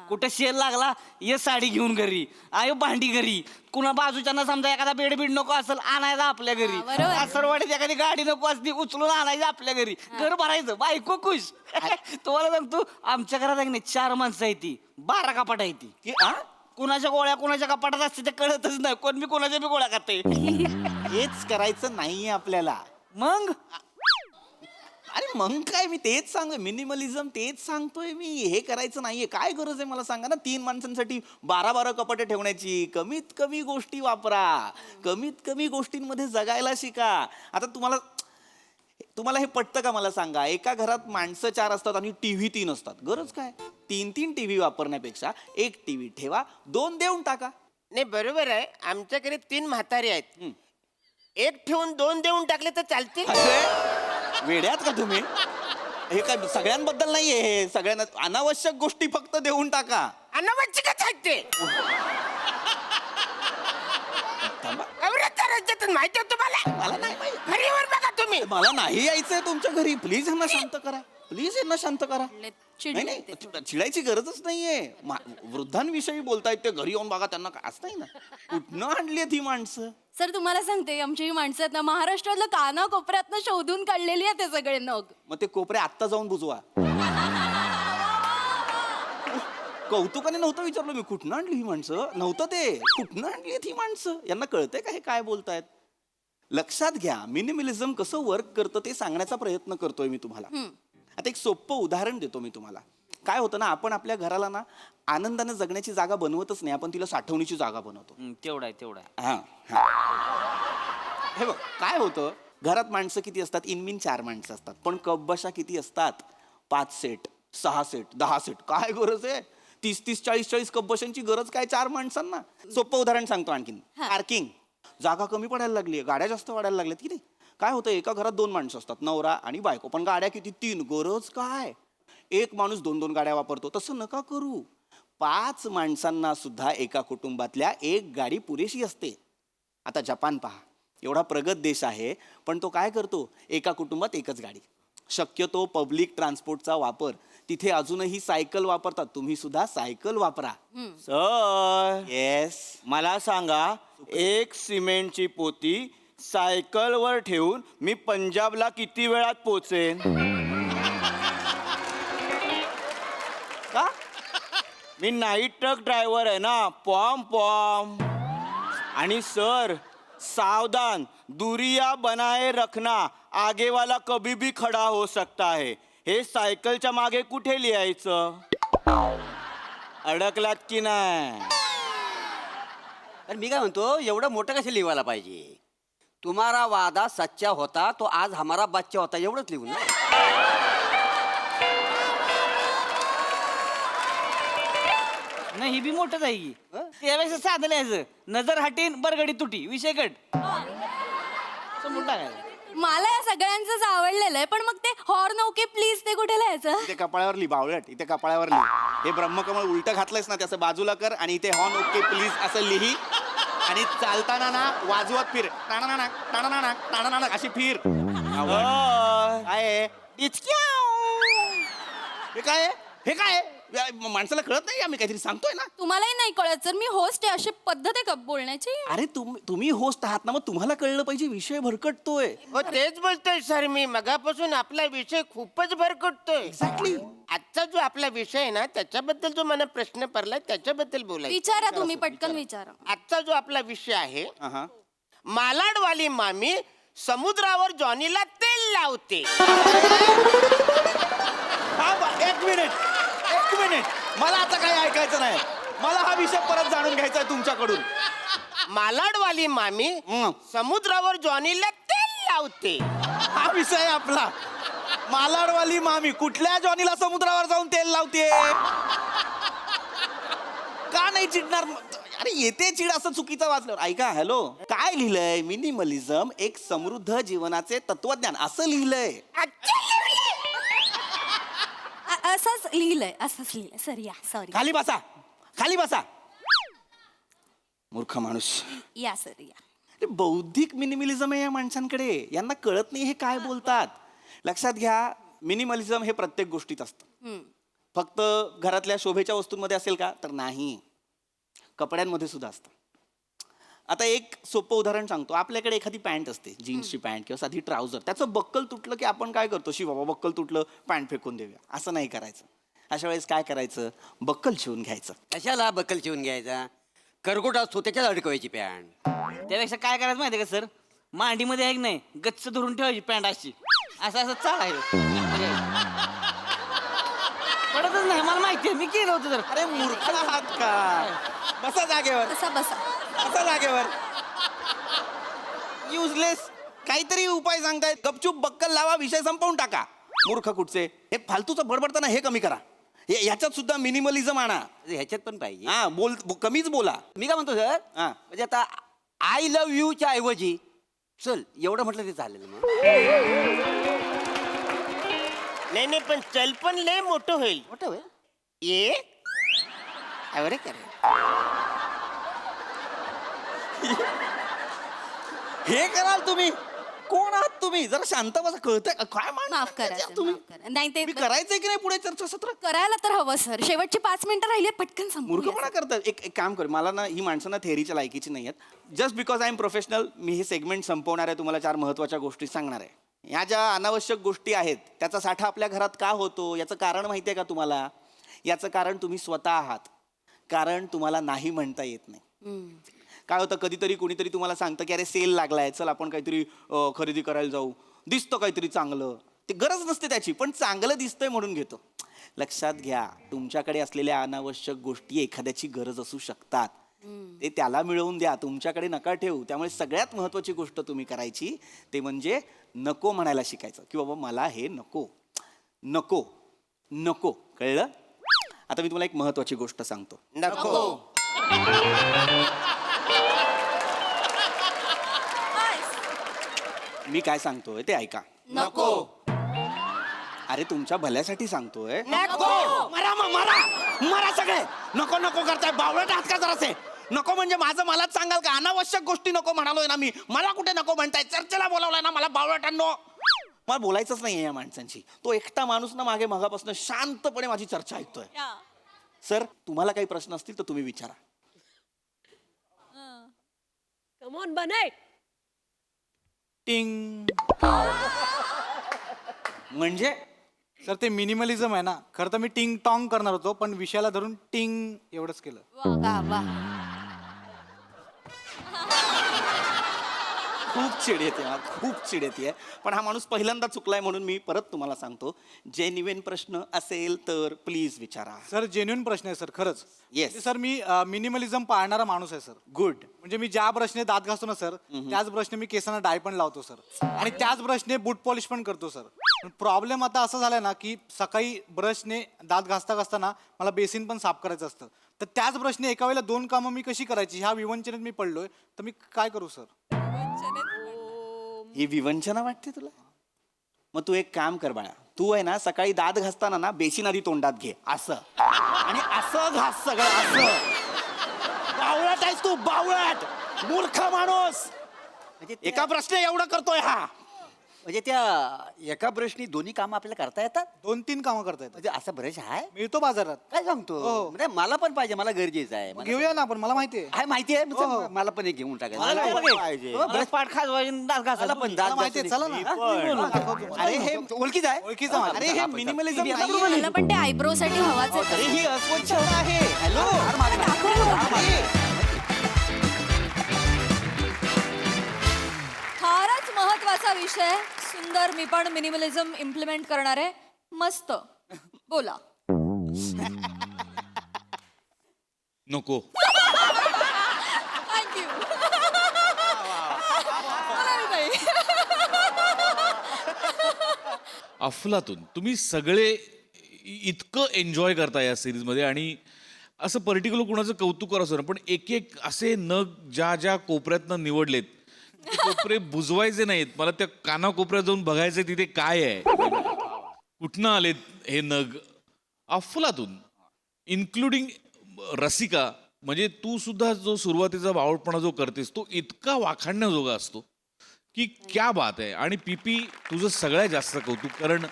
कुठे सेल लागला ये साडी घेऊन घरी, आयो भांडी घरी. कुणा बाजूच्यांना समजा एखादा बेड नको असेल, आणायचा आपल्या घरी. बरोबर. सरवाडीत एखादी गाडी नको असती, उचलून आणायचं आपल्या घरी. घर भरायचं, बायको खुश. तुम्हाला सांगतो आमच्या घरात आहे की नाही 4 माणसं आहे, ती 12 कपाट आहे ती. की आ? कुणाच्या गोळ्या कुणाच्या कपाटात असते ते कळतच नाही. कोण मी कोणाच्या बी गोळ्या खाते. हेच करायचं नाहीये आपल्याला. मग अरे मग काय, मी तेच सांगतोय. मिनिमलिझम तेच सांगतोय मी. हे करायचं नाहीये. काय गरज आहे मला सांगा ना, 3 माणसांसाठी 12 कपाटे ठेवण्याची. कमीत कमी गोष्टी वापरा, कमीत कमी गोष्टींमध्ये जगायला शिका. आता तुम्हाला हे पटतं का मला सांगा? एका घरात माणसं 4 असतात आणि टीव्ही 3 असतात. गरज काय? 3 टीव्ही वापरण्यापेक्षा 1 टीव्ही ठेवा, 2 देऊन टाका. नाही बरोबर आहे. आमच्याकडे 3 म्हातारी आहेत. 1 ठेवून 2 देऊन टाकले तर चालतील. अरे वेड्यात का तुम्ही? हे काय सगळ्यांबद्दल नाहीये, हे सगळ्यांना अनावश्यक गोष्टी फक्त देऊन टाका. अनावश्यकच आहेत ते. थांबा, नवरात्र राज्यातून माहिती आहे तुम्हाला? मला नाही माहिती. घरीवर बघा तुम्ही. मला नाही यायचंय तुमच्या घरी. प्लीज यांना शांत करा, प्लीज यांना शांत करा. नाही नाही, चिडायची गरजच नाहीये. वृद्धांविषयी बोलतायत ते, घरी येऊन बघा, त्यांना काय असं नाही ना. कुठनं आणली ही माणसं? सर तुम्हाला सांगते, आमची ही माणसं आहेत ना, महाराष्ट्रातलं कानाकोपऱ्यातनं शोधून काढलेली आहेत ते सगळे नग. मग ते कोपरे आत्ता जाऊन बुजवा. कौतुकाने नव्हतं विचारलं मी, कुठनं आणली ही माणसं. नव्हतं ते, कुठनं आणली ही माणसं. यांना कळतंय का हे काय बोलतायत? लक्षात घ्या, मिनिमलिझम कसं वर्क करतं ते सांगण्याचा प्रयत्न करतोय मी तुम्हाला. आता एक सोपं उदाहरण देतो मी तुम्हाला. काय होतं ना, आपण आपल्या घराला ना आनंदाने जगण्याची जागा बनवतच नाही, आपण तिला साठवणीची जागा बनवतो. तेवढा आहे तेवढा आहे. हा हा. हे बघ काय होतं, घरात माणसं किती असतात? इनमिन 4 माणसं असतात, पण कपबशा किती असतात? 5 सेट, 6 सेट, 10 सेट. काय गरज आहे 30-30, 40-40 कपबशांची गरज काय 4 माणसांना? सोपं उदाहरण सांगतो आणखीन. पार्किंग. जागा कमी पडायला लागली, गाड्या जास्त वाढायला लागल्यात की नाही? काय होतं, एका घरात 2 माणसं असतात, नवरा आणि बायको, पण गाड्या किती? 3. गरज काय? एक माणूस 2-2 गाड्या वापरतो. तसं नका करू. 5 माणसांना सुद्धा एका कुटुंबातल्या 1 गाडी पुरेशी असते. आता जपान पहा, एवढा प्रगत देश आहे, पण तो काय करतो? एका कुटुंबात 1च गाडी. शक्यतो पब्लिक ट्रान्सपोर्टचा वापर. तिथे अजूनही सायकल वापरतात. तुम्ही सुद्धा सायकल वापरा. Sir yes. मला सांगा, एक सिमेंटची पोती सायकलवर ठेवून मी पंजाबला किती वेळात पोचेन? का? मी नाईट ट्रक ड्रायव्हर आहे ना, पॉम पॉम. आणि सर, सावधान, दुरिया बनाए रखना, आगे वाला कभी भी खडा हो सकता है. हे सायकलच्या मागे कुठे लिहायचं? अडकलात की नाही? तर मी काय म्हणतो, एवढं मोठं कसं लिहायला पाहिजे? तुम्हारा वादा सच्चा होता तो आज हमारा बच्चा होता, एवढंच लिहून ना. नाही, ही बी मोठंच आहे की. त्यापेक्षा साधं लिहायचं, नजर हटीन बरगडी तुटी, विषय कट. समजून टाकायचं. मला या सगळ्यांचंच आवडलेलं आहे, पण मग ते हॉर्न ओके प्लीज ते कुठे लिहायचं? इथे कपाळावर लिहि बावळट, इथे कपाळावर लिहि. हे ब्रह्मकमळ उलट घातलंयस ना, त्याचं बाजूला कर आणि इथे हॉर्न ओके प्लीज असं लिही. आणि चालताना ना वाजवत फिर, टाणाणाणाक टाणाणाणाक टाणाणाणाक अशी फिर. काय आहे? हे काय आहे? हे काय आहे? माणसाला कळत नाही, आम्ही काहीतरी सांगतोय ना. तुम्हालाही नाही कळत सर, मी होस्ट आहे, अशी पद्धत आहे का बोलण्याची? अरे तुम्ही होस्ट आहात ना, मग तुम्हाला कळलं पाहिजे, विषय भरकटतोय. हो तेच बोलतोय सर मी मगापासून. आपला विषय खूपच भरकटतोय. एक्झॅक्टली. आजचा जो आपला विषय आहे ना, त्याच्याबद्दल जो मला प्रश्न पडलाय त्याच्याबद्दल बोलायचं. विचारा तुम्ही, पटकन विचारा. आजचा जो आपला विषय आहे, मालाडवाली मामी समुद्रावर जॉनीला तेल लावते. एक मिनिट, मला आता काही ऐकायचं नाही. मला हा विषय परत जाणून घ्यायचा आहे तुमच्याकडून. मालाडवाली मामी समुद्रावर जॉनीला तेल लावते. हा विषय आहे आपला. मालाडवाली मामी कुठल्या जॉनीला समुद्रावर जाऊन तेल लावते? का नाही चिडणार? अरे येते चिड, असं चुकीचं वाचलं. ऐका, हॅलो, काय लिहिलंय? मिनिमलिझम एक समृद्ध जीवनाचे तत्वज्ञान असं लिहिलंय. असंच लिहिलंय, असंच लिहिलंय सर. या सॉरी. खाली बसा, खाली बसा. मूर्ख माणूस. या सर या. अरे बौद्धिक मिनिमलिझम आहे या माणसांकडे. यांना कळत नाही हे काय बोलतात. लक्षात घ्या, मिनिमलिझम हे प्रत्येक गोष्टीत असतं. फक्त घरातल्या शोभेच्या वस्तूंमध्ये असेल का? तर नाही, कपड्यांमध्ये सुद्धा असतं. आता एक सोपं उदाहरण सांगतो. आपल्याकडे एखादी पॅन्ट असते, जीन्सची पॅन्ट किंवा साधी ट्राउझर. त्याचं बक्कल तुटलं की आपण काय करतो? बाबा बक्कल तुटलं, पॅन्ट फेकून देऊया. असं नाही करायचं. अशा वेळेस काय करायचं? बक्कल शिवून घ्यायचं. कशाला बकल शिवून घ्यायचा? करगोट असतो त्याच्यात अडकवायची पॅन्ट. त्यापेक्षा काय करायचं माहिती का सर? मांडीमध्ये आहे की नाही, गच्च धरून ठेवायची पॅन्ट अशी, असं असं चालायचं. पडतच नाही, मला माहिती आहे, मी केलं होतं. तर अरे मूर्ख आहात का? बसा जागेवर, बसा बसा. बसा जागेवर. युजलेस. काहीतरी उपाय सांगतायत. गपचूप बक्कल लावा, विषय संपवून टाका. मूर्ख कुठचे. हे फालतूचं बडबडताना हे कमी करा. ह्याच्यात सुद्धा मिनिमलिझम आणा. ह्याच्यात पण पाहिजे. हा, कमीच बोला. मी काय म्हणतो सर, हा. म्हणजे आता आय लव्ह यूच्या ऐवजी चल एवढं म्हटलं ते चालेल मग. नाही पण चल पण लय मोठं होईल. मोठं होय. ये अरे करे हे कराल तुम्ही? कोण आहात तुम्ही? जरा शांत बसा. कळतंय काय? माफ करा सर, तुम्ही? माफ करा. नाही ते मी करायचंय की नाही पुढे चर्चासत्र? करायला तर हवं सर. शेवटची 5 मिनिटं राहिली आहेत, पटकन मूर्खपणा संपूया. करतात. एक काम कर, मला ना ही माणसं थेअरीच्या लायकीची नाही आहेत. Just because I am professional, मी हे सेगमेंट संपवणार आहे. तुम्हाला 4 महत्वाच्या गोष्टी सांगणार आहे. ह्या ज्या अनावश्यक गोष्टी आहेत त्याचा साठा आपल्या घरात का होतो याचं कारण माहिती आहे का तुम्हाला? याचं कारण तुम्ही स्वतः आहात. कारण तुम्हाला नाही म्हणता येत नाही. काय होतं, कधीतरी कोणीतरी तुम्हाला सांगतं की अरे सेल लागलाय, चल आपण काहीतरी खरेदी करायला जाऊ. दिसतं काहीतरी चांगलं, ते गरज नसते त्याची, पण चांगलं दिसतंय म्हणून घेतो. लक्षात घ्या, तुमच्याकडे असलेल्या अनावश्यक गोष्टी एखाद्याची गरज असू शकतात. ते त्याला मिळवून द्या, तुमच्याकडे नका ठेवू. त्यामुळे सगळ्यात महत्वाची गोष्ट तुम्ही करायची ते म्हणजे नको म्हणायला शिकायचं, की बाबा मला हे नको नको नको. कळलं? आता मी तुम्हाला एक महत्वाची गोष्ट सांगतो. नको. मी काय सांगतोय ते ऐका. नको. अरे तुमच्या भल्यासाठी सांगतोय. नको. मरा मग मरा मरा सगळे. नको नको करताय, बावळट आहात का जरासे? नको म्हणजे माझं मलाच सांगाल का? अनावश्यक गोष्टी नको म्हणालोय ना मी. मला कुठे नको म्हणताय? चर्चेला बोलावलाय ना मला बावळटांनो. मला बोलायचंच नाहीये या माणसांशी. तो एकटा माणूस ना मागे मगापासून शांतपणे माझी चर्चा ऐकतोय. सर तुम्हाला काही प्रश्न असतील तर तुम्ही विचारा. कम ऑन बनाय. टिंग. म्हणजे सर ते मिनिमलिझम आहे ना, खरं तर मी टिंग टॉंग करणार होतो, पण विषयाला धरून टिंग एवढंच केलं. वा वा. खूप चिड येते हा, खूप चिड येते. पण हा माणूस पहिल्यांदा चुकलाय म्हणून मी परत तुम्हाला सांगतो, जेन्युइन प्रश्न असेल तर प्लीज विचारा. सर जेन्युइन प्रश्न आहे सर, खरंच. Yes. म्हणजे सर मी मिनिमलिझम पाळणारा माणूस आहे सर. गुड. म्हणजे मी ज्या ब्रशने दात घासतो ना सर, त्याच ब्रशने मी केसांना डाय पण लावतो सर, आणि त्याच ब्रशने बूट पॉलिश पण करतो सर. पण प्रॉब्लेम आता असा झालाय ना की सकाळी ब्रशने दात घासता घासताना मला बेसिन पण साफ करायचं असतं, तर त्याच ब्रशने एका वेळेला 2 कामं मी कशी करायची ह्या विवंचनेत मी पडलोय, तर मी काय करू सर? ही विवंचना वाटते तुला? मग तू एक काम कर बाळा, तू आहे ना सकाळी दात घासताना ना बेसिन आधी तोंडात घे असं, आणि असं घास सगळं असं. बावळट आहेस तू, बावळट मूर्ख माणूस. एका प्रश्न एवढं करतोय हा. म्हणजे त्या एका ब्रशनी दोन्ही कामं आपल्याला करता येतात? 2-3 कामं करता येतात. म्हणजे असा ब्रश आहे? मिळतो बाजारात. काय सांगतो? हो. म्हणजे मला पण पाहिजे, मला गरजेचं आहे. मला- घेऊया ना आपण, मला माहिती आहे. आहे माहिती आहे. हो, हो. मला पण एक घेऊन मला टाकायचं काय मला पाहिजे? हो, ब्रश पाठ खाजवायचे, दात मला घासायचे. पण दात मला माहिती आहे, चला ना. अरे हे ओळखीच आहे. ओळखीचं आहे. अरे हे मिनिमलिझम मला पण ते आयब्रो साठी हवाच आहे. अरे ही अस्वच्छ आहे. हॅलो. फारच महत्वाचा विषय. सुंदर. मी पण मिनिमलिझम इम्प्लिमेंट करणार आहे. मस्त. बोला. नको. थँक्यू. अफलातून तुम्ही सगळे इतकं एन्जॉय करता या सिरीजमध्ये, आणि असं पर्टिक्युलर कुणाचं कौतुक करायचं ना, पण एक एक असे नग ज्या ज्या कोपऱ्यातनं निवडलेत, ते कोपरे बुजवायचे नाहीत. मला त्या कानाकोपऱ्यात जाऊन बघायचं तिथे काय आहे, कुठनं आलेत हे नग. अफलातून इन्क्लुडिंग रसिका. म्हणजे तू सुद्धा जो सुरुवातीचा बावळपणा जो करतेस तो इतका वाखाणण्याजोगा असतो की क्या बात आहे. आणि पीपी तुझं सगळ्यात जास्त कौतुक, कारण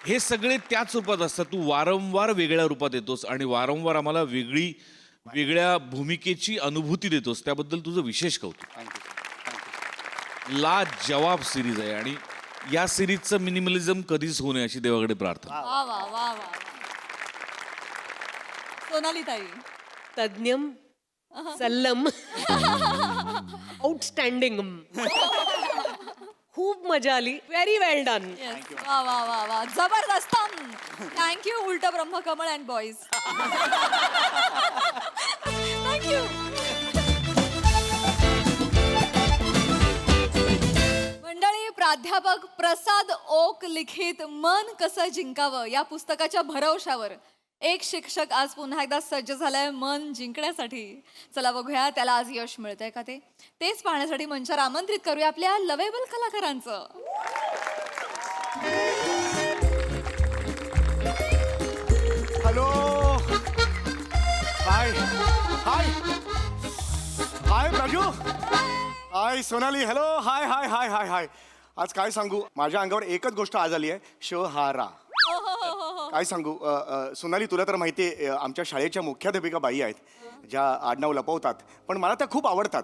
हे सगळे त्याच रूपात असतात. तू वारंवार वेगळ्या रूपात येतोस आणि वारंवार आम्हाला वेगळ्या भूमिकेची अनुभूती देतोस. त्याबद्दल तुझं विशेष कौतुक. लाजवाब सिरीज आहे, आणि या सिरीजचं मिनिमलिझम कधीच होऊ नये अशी देवाकडे प्रार्थना. वा वा वा वा. सोनाली ताई. तज्ञम सल्लम. आउटस्टँडिंग. खूप मजा आली. व्हेरी वेल डन. वा वा वा वा. जबरदस्त. थँक्यू उलट ब्रह्मकमळ अँड बॉईज. थँक्यू. मंडळी, प्राध्यापक प्रसाद ओक लिखित मन कसं जिंकावं या पुस्तकाच्या भरवशावर एक शिक्षक आज पुन्हा एकदा सज्ज झालाय मन जिंकण्यासाठी. चला बघूया त्याला आज यश मिळतंय का ते. तेच पाहण्यासाठी मंचावर आमंत्रित करूया आपल्या लवेबल कलाकारांचं. हॅलो. हाय हाय हाय प्राजू. हाय सोनाली. हॅलो. हाय हाय हाय हाय हाय. आज काय सांगू, माझ्या अंगावर एकच गोष्ट आज आली आहे, शहारा. काय सांगू सोनाली, तुला तर माहिती आहे आमच्या शाळेच्या मुख्याध्यापिका बाई आहेत ज्या आडनाव लपवतात, पण मला त्या खूप आवडतात.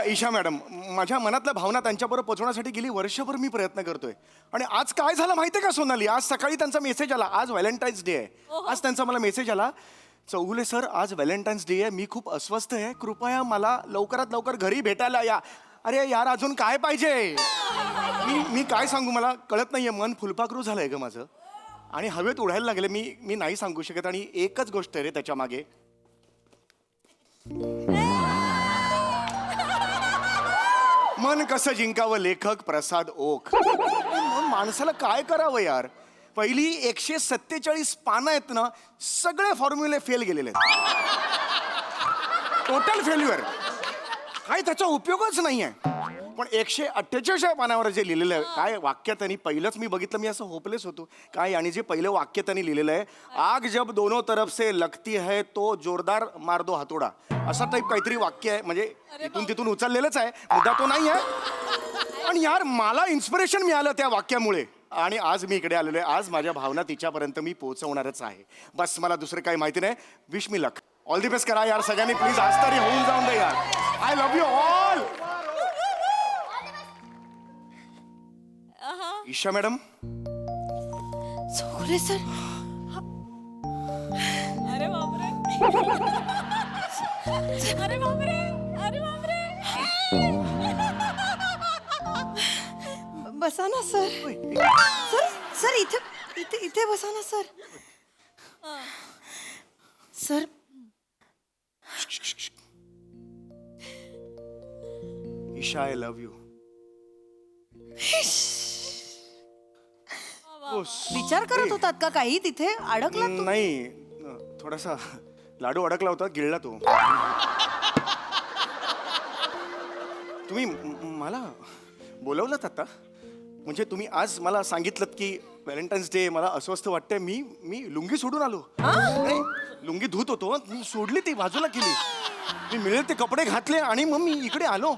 ईशा मॅडम, माझ्या मनातल्या भावना त्यांच्याबरोबर पोहोचवण्यासाठी गेली वर्षभर मी प्रयत्न करतोय. आणि आज काय झालं माहितीये का सोनाली, आज सकाळी त्यांचा मेसेज आला. आज व्हॅलेंटाईन्स डे आहे. आज त्यांचा मला मेसेज आला, चौगुले सर आज व्हॅलेंटाईन्स डे आहे, मी खूप अस्वस्थ आहे, कृपया मला लवकरात लवकर घरी भेटायला या. अरे यार, अजून काय पाहिजे? मी काय सांगू, मला कळत नाहीये, मन फुलपाखरू झालंय ग माझं. आणि हवेत उडायला लागले. मी नाही सांगू शकत. आणि एकच गोष्ट आहे रे त्याच्या मागे. मन कसं जिंकावं लेखक प्रसाद ओक. मग माणसाला काय करावं यार. पहिली 147 पानं आहेत ना, सगळे फॉर्म्युले फेल गेलेले आहेत. Total failure. काय त्याचा उपयोगच नाही आहे. पण 148 पानावर जे लिहिलेलं आहे, काय वाक्य त्यांनी पहिलंच मी बघितलं, मी असं होपलेस होतो काय. आणि जे पहिलं वाक्य त्यांनी लिहिलेलं आहे, आग जब दोनों तरफ से लगती है तो जोरदार मार दो हातोडा, असा टाईप काहीतरी वाक्य आहे. म्हणजे इथून तिथून उचललेलंच आहे, मुद्दा तो नाही आहे. पण यार मला इन्स्पिरेशन मिळालं त्या वाक्यामुळे. आणि आज मी इकडे आलेलो आहे. आज माझ्या भावना तिच्यापर्यंत मी पोहोचवणारच आहे. बस मला दुसरं काही माहिती नाही. Wish me luck. All the best करा यार सगळ्यांनी प्लीज. आज तरी होऊन जाऊन दे यार. I love you all. Isha madam. Chougule sir. अरे बापरे अरे बापरे अरे बापरे. बसा ना सर. सर सर इथे इथे इथे बसा ना sir. Sir Isha I love you. विचार करत होतात का काही तिथे अडकला तू? नाही थोडासा लाडू अडकला होता, गिळला तो. तुम्ही मला बोलवलं आता. म्हणजे तुम्ही आज मला सांगितलं की व्हॅलेंटाईन्स डे मला अस्वस्थ वाटतंय. मी लुंगी सोडून आलो. नाही, लुंगी धुत होतो, मी सोडली, ती बाजूला केली. मी मिळेल ते कपडे घातले आणि मग मी इकडे आलो.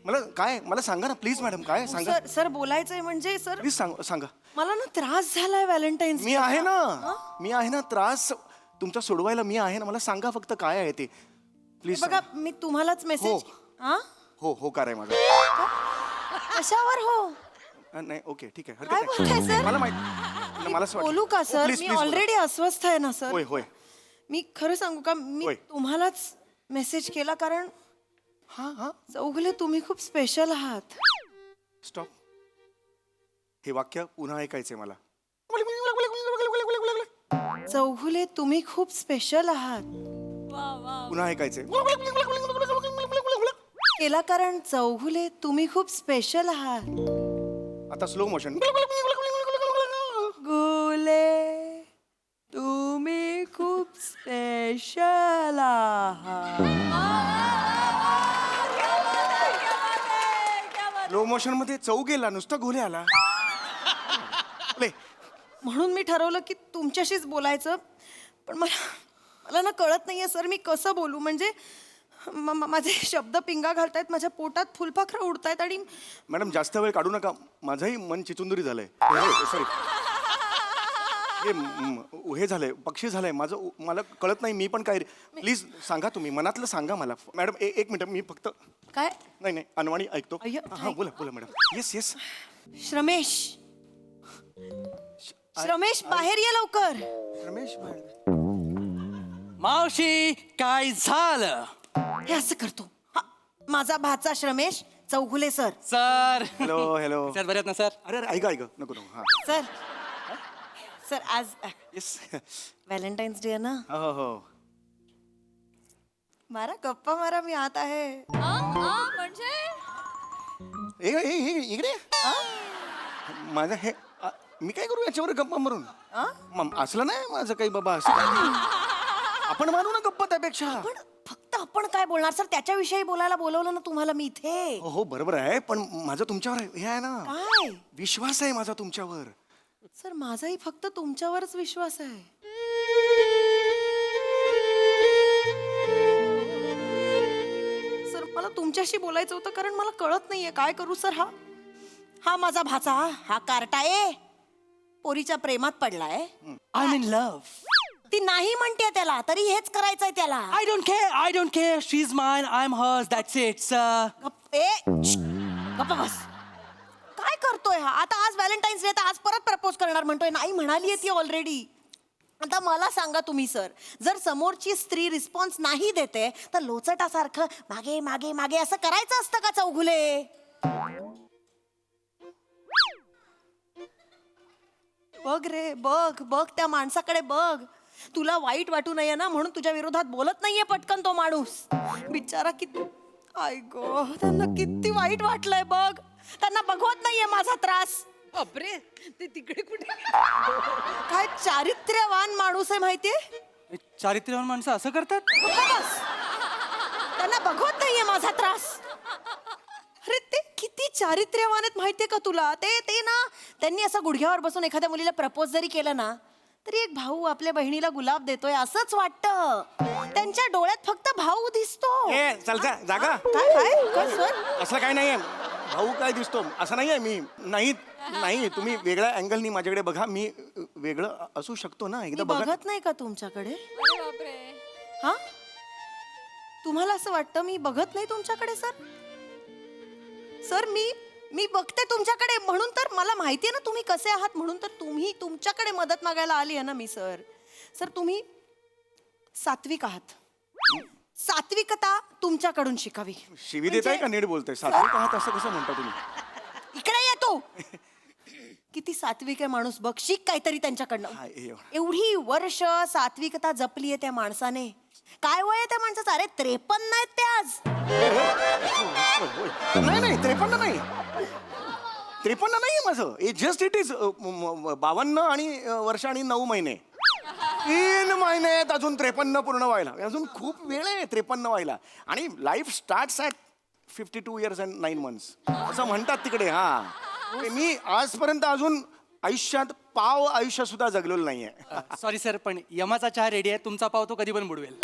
मला सांगा ना प्लीज मॅडम. काय सांगा. सर सर बोलायचंय म्हणजे सर प्लीज सांगा. मला ना त्रास झालाय व्हॅलेंटाईन्स. मी आहे ना. त्रास तुमचा सोडवायला मी आहे ना. मला सांगा फक्त काय आहे ते प्लीज. बघा मी तुम्हालाच मेसेज. हो कार आहे माझा. कशावर हो? नाही ओके ठीक आहे, काय हरकत बोलताय नाही. सर? मला माहिती. मला असं वाटलं. बोलू का हो, सर? please, मी please बोला. ऑलरेडी अस्वस्थ आहे ना सर. होय. मी खरं सांगू का, मी होय. तुम्हालाच मेसेज केला कारण चौगुले तुम्ही खूप स्पेशल आहात. स्टॉप. हे वाक्य पुन्हा ऐकायचंय मला. चौगुले तुम्ही खूप स्पेशल आहात. पुन्हा ऐकायचंय. केला कारण चौगुले तुम्ही खूप स्पेशल आहात. आता स्लो मोशन. गुले तुम्ही खूप स्पेशल आहात. स्लो मोशन मध्ये चौ गेला, नुसता घोले आला. म्हणून मी ठरवलं की तुमच्याशीच बोलायचं. पण मला ना कळत नाहीये सर मी कसं बोलू. म्हणजे माझे शब्द पिंगा घालतायत, माझ्या पोटात फुलपाखरं उडतायत. आणि मॅडम जास्त वेळ काढू नका, माझंही मन चिचुंदुरी झालंय. सॉरी, हे झालंय, पक्षी झालंय माझं. मला कळत नाही मी पण काय. प्लीज सांगा तुम्ही, मनातलं सांगा मला. मॅडम एक मिनिट, मी फक्त काय. नाही अनवाणी ऐकतो. हां बोला मॅडम. येस. श्रमेश बाहेर ये लवकर. रमेश मावशी काय झालं? हे असं करतो. माझा भाचा Shramesh Chougule sir. Sir hello sir, बरे आहेत ना सर? अरे ऐका नको. हां सर आज येस. व्हॅलेंटाईन्स डे आहे ना. हो. मारा गप्पा मारा, मी आत आहे. म्हणजे इकडे माझं हे मी काय करू याच्यावर गप्पा मारून. असलं नाही माझं काही बाबा. असं आपण मारू ना गप्पा त्यापेक्षा. पण फक्त आपण काय बोलणार सर, त्याच्याविषयी बोलायला बोलवलं ना तुम्हाला मी इथे. हो बरोबर आहे, पण माझा तुमच्यावर हे आहे ना. काय विश्वास आहे माझा तुमच्यावर. सर माझाही फक्त तुमच्यावरच विश्वास आहे. सर मला तुमच्याशी बोलायचं होतं कारण मला कळत नाहीये काय करू. सर हा माझा भाचा, हा कार्टा आहे, पोरीच्या प्रेमात पडलाय. I am in love. ती नाही म्हणते त्याला, तरी हेच करायचंय त्याला. I don't care. She is mine, I am hers, that's it sir. गप्पा बस. काय करतोय हा आता? आज व्हॅलेंटाईन्स डे, तर आज परत प्रपोज करणार म्हणतोय. नाही म्हणालीये ती ऑलरेडी. आता मला सांगा तुम्ही सर, जर समोरची स्त्री रिस्पॉन्स नाही देते तर लोचटासारखं मागे मागे मागे असं करायचं असतं का चौगुले? बघ रे बघ बघ त्या माणसाकडे बघ. तुला वाईट वाटू नये ना म्हणून तुझ्या विरोधात बोलत नाहीये पटकन तो माणूस. बिचारा किती आय गो त्यांना किती वाईट वाटलंय बघ. त्यांना बघवत नाहीये माझा त्रास. बापरे ते तिकडे कुठे काय चारित्र्यवान माणूस आहे माहितीये. चारित्र्यवान माणसं असं करतात? बस. त्यांना बघवत नाहीये माझा त्रास. अरे ते किती चारित्र्यवान आहेत माहितीये का तुला. ते ना त्यांनी असं गुडघ्यावर बसून एखाद्या मुलीला प्रपोज जरी केलं ना तरी एक भाऊ आपल्या बहिणीला गुलाब देतोय असंच वाटतं. त्यांच्या डोळ्यात फक्त भाऊ दिसतो. ए चल जा जागा. काय काय काय सर. असं काही नाहीये. भाऊ काय दिसतो असं नाहीये. मी नाही तुम्ही वेगळ्या अँगलनी माझ्याकडे बघा. मी वेगळं असू शकतो ना. एकदा मी बघा. बघत नाही का तुमच्याकडे. अरे बापरे. हा तुम्हाला असं वाटतं मी बघत नाही तुमच्याकडे सर. सर मी बघते तुमच्याकडे म्हणून तर मला माहितीये ना तुम्ही कसे आहात म्हणून तर तुम्ही तुमच्याकडे मदत मागायला आली आहे ना मी सर. सर तुम्ही सात्विक आहात. सात्विकता तुमच्याकडून शिकावी. शिवी देताय का नीट बोलताय. सात्विक आहात असं कसं म्हणता तुम्ही. इकडे येतो. किती सात्विक आहे माणूस बघ. शिक काहीतरी त्यांच्याकडनं. एवढी वर्ष सात्विकता जपली आहे त्या माणसाने. काय वय आहे त्या माणसाचं. अरे 53 आहेत ते आज. नाही 53 नाही. 53 नाहीये माझं. जस्ट इट इज 52 आणि वर्ष आणि 9 महिने. 3 महिने आहेत अजून 53 पूर्ण व्हायला. अजून खूप वेळ आहे 53 व्हायला. आणि life starts at 52 years and 9 months असं म्हणतात तिकडे. हा मी आजपर्यंत अजून आयुष्यात पाव आयुष्य सुद्धा जगलेलं नाहीये. सॉरी सर पण यमाचा चहा रेडी आहे. तुमचा पाव तो कधी पण बुडवेल.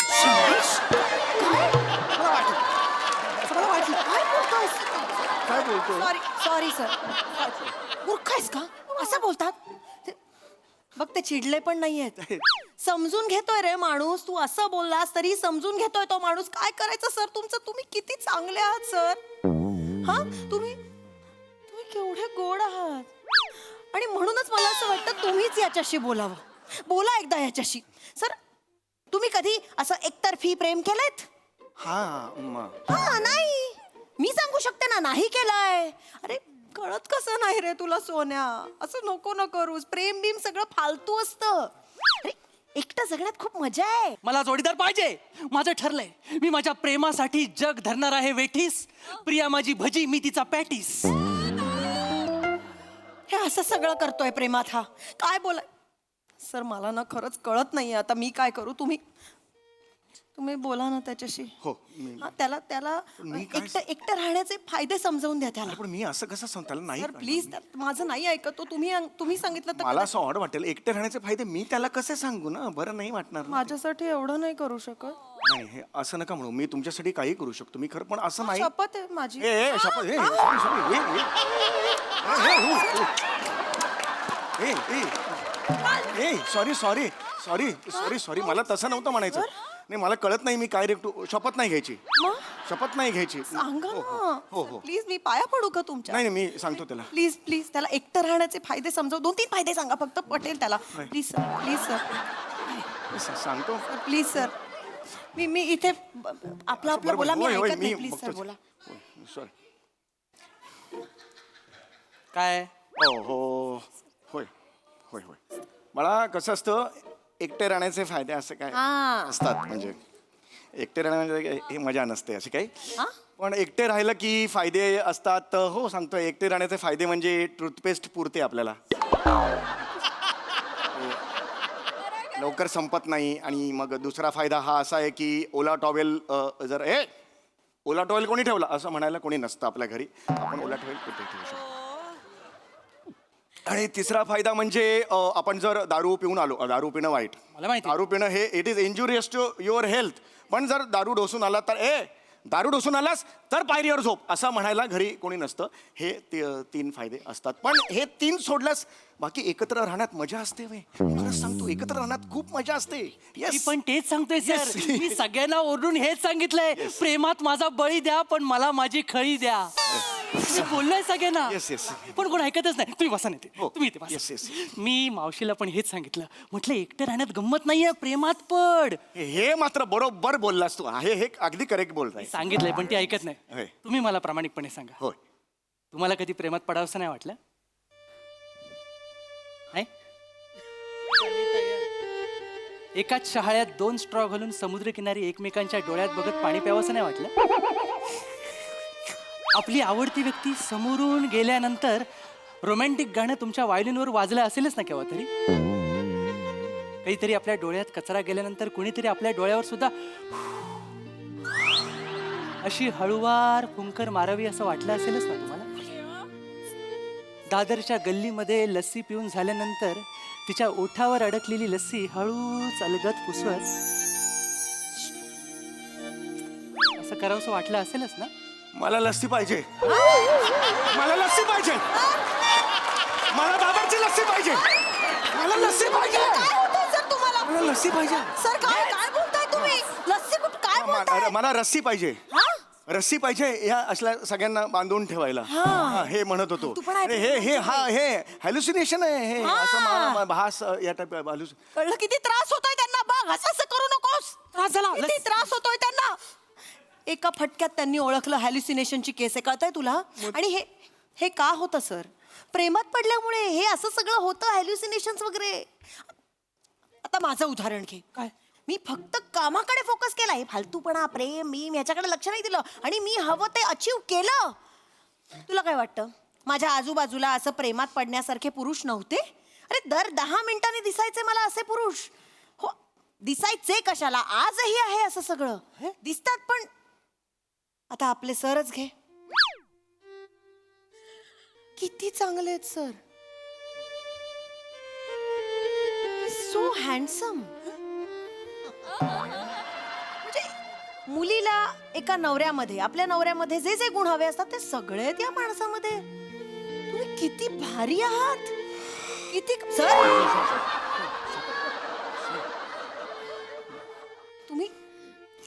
काय बोलतो. Sorry sir. मूर्ख आहेस का असं बोलतात. बघ ते चिडले पण नाहीयेत. समजून घेतोय रे माणूस. तू असं बोललास तरी समजून घेतोय तो माणूस. काय करायचं सर तुमचं. तुम्ही किती चांगले आहात सर. हा तुम्ही केवढे गोड आहात. आणि म्हणूनच मला असं वाटतं तुम्हीच याच्याशी बोलावं. बोला एकदा याच्याशी. सर तुम्ही कधी असं एकतर्फी प्रेम केलंय. हा नाही मी सांगू शकते ना नाही केलंय. अरे कळत कसं नाही रे तुला सोन्या. असं नको न करूस. प्रेम बिम सगळं फालतू असतं. अरे एकटं जगण्यात खूप मजा आहे. मला जोडीदार पाहिजे. माझं ठरलंय. मी माझ्या प्रेमासाठी जग धरणार आहे वेठीस. प्रिया माझी भजी मी तिचा पॅटीस. हे असं सगळं करतोय प्रेमात हा. काय बोलाय सर मला ना खरंच कळत नाहीये आता मी काय करू. तुम्ही बोला ना त्याच्याशी. हो हा, त्याला एकटं राहण्याचे फायदे समजावून द्या त्याला. पण मी असं कसं सांगताल. नाही सर प्लीज माझं नाही ऐकत. तुम्ही सांगितलं तर मला असं ऑड वाटेल. एकटे राहण्याचे फायदे मी त्याला कसे सांगू ना. बरं नाही वाटणार. माझ्यासाठी एवढं नाही करू शकत. नाही हे असं नका म्हणू. मी तुमच्यासाठी काही करू शकतो. मी खरं पण असं नाही. शपथ आहे माझी. शपथ. सॉरी मला तसं नव्हतं म्हणायचं. नाही मला कळत नाही. मी काय रे शपथ नाही घ्यायची. शपथ नाही घ्यायची. सांगा ना हो. प्लीज. मी पाया पडू का तुमच्या. नाही मी सांगतो त्याला. प्लीज त्याला एकटं राहण्याचे फायदे समजाव. 2-3 फायदे सांगा फक्त. पटेल त्याला. प्लीज सर सांगतो. Please sir. मी इथे आपलं बोला. मी ऐकत नाही. प्लीज सर बोला. सॉरी. काय हो होय. मला कसं असतं एकटे राहण्याचे फायदे असं काय असतात. म्हणजे एकटे राहण्यामध्ये हे मजा नसते अशी काही. पण एकटे राहिलं की फायदे असतात. हो सांगतो. एकटे राहण्याचे फायदे म्हणजे टूथपेस्ट पुरते आपल्याला. लवकर संपत नाही. आणि मग दुसरा फायदा हा असा आहे की ओला टॉवेल जर ओला टॉवेल कोणी ठेवला असं म्हणायला कोणी नसतं आपल्या घरी. आपण ओला टॉवेल कुठे ठेवू शकतो. आणि तिसरा फायदा म्हणजे आपण जर दारू पिऊन आलो. दारू पिणं वाईट. मला माहिती. दारू पिणं हे it is injurious to your health. पण जर दारू डोसून आला तर दारू डोसून आलास तर पायरीवर झोप असं म्हणायला घरी कोणी नसतं. हे 3 फायदे असतात. पण हे 3 सोडल्यास बाकी एकत्र राहण्यात मजा असते. खरंच सांगतो एकत्र राहण्यात खूप मजा असते. मी पण तेच सांगतोय सर. मी सगळ्यांना ओरडून हेच सांगितलंय. प्रेमात माझा बळी द्या पण मला माझी खळी द्या. मी बोललोय सगळ्यांना. पण कोण ऐकतच नाही. तुम्ही बसा नाही. तुम्ही इथे बसा. मी मावशीला पण हेच सांगितलं. म्हटलं एकटं राहण्यात गंमत नाहीये. प्रेमात पड. हे मात्र बरोबर बोललास तू. हे अगदी करेक्ट बोलताय. सांगितलंय पण ती ऐकत नाही. तुम्ही मला प्रामाणिकपणे सांगा. होय. तुम्हाला कधी प्रेमात पडावंसं नाही वाटलं. एकाच शहाळ्यात 2 स्ट्रॉ घालून समुद्रकिनारी एकमेकांच्या डोळ्यात बघत पाणी प्यावंसं नाही वाटलं? आपली आवडती व्यक्ती समोरून गेल्यानंतर रोमॅन्टिक गाणं तुमच्या व्हायोलिनवर वाजलं असेलच ना केव्हा तरी? काहीतरी आपल्या डोळ्यात कचरा गेल्यानंतर कुणीतरी आपल्या डोळ्यावर सुद्धा अशी हळुवार फुंकर मारावी असं वाटलं असेलच ना तुम्हाला? दादरच्या गल्लीमध्ये लस्सी पिऊन झाल्यानंतर तिच्या ओठावर अडकलेली लस्सी हळूच अलगद पुसवत असं करावंसं वाटलं असेलच ना? मला लस्सी पाहिजे, मला लस्सी पाहिजे, मला बाबाची लस्सी पाहिजे, मला लस्सी पाहिजे, सर तुम्हाला मला लस्सी पाहिजे. सर काय काय बोलताय तुम्ही? लस्सी कुठं काय बोलताय? मला रस्सी पाहिजे, रस्सी पाहिजे या असल्या सगळ्यांना बांधून ठेवायला. हा, हे म्हणत होतो. तू पण अरे हे हॅल्युसिनेशन आहे हे, असं मला भास या टाईप कळलं किती त्रास होतोय त्यांना? बघ असं असं करू नकोस. त्रास झाला. किती त्रास होतोय त्यांना. एका फटक्यात त्यांनी ओळखलं हॅल्युसिनेशनची केस आहे. कळतंय तुला? आणि हे हे का होतं सर? प्रेमात पडल्यामुळे हे असं सगळं होतं, हॅल्युसिनेशन्स वगैरे. आता माझं उदाहरण घे. काय? मी फक्त कामाकडे फोकस केला. हे फालतूपणा, प्रेम, मी याच्याकडे लक्ष नाही दिलं आणि मी हवं ते अचीव केलं. तुला काय वाटतं माझ्या आजूबाजूला असं प्रेमात पडण्यासारखे पुरुष नव्हते? अरे दर 10 मिनिटांनी दिसायचे मला असे पुरुष. हो, दिसायचे कशाला, आजही आहे असं सगळं. दिसतात पण. आता आपले सरच घे, किती चांगले आहेत सर. So handsome. म्हणजे मुलीला एका नवऱ्यामध्ये, आपल्या नवऱ्यामध्ये जे जे गुण हवे असतात ते सगळे आहेत या माणसामध्ये. तुम्ही किती भारी आहात, किती सर. तुम्ही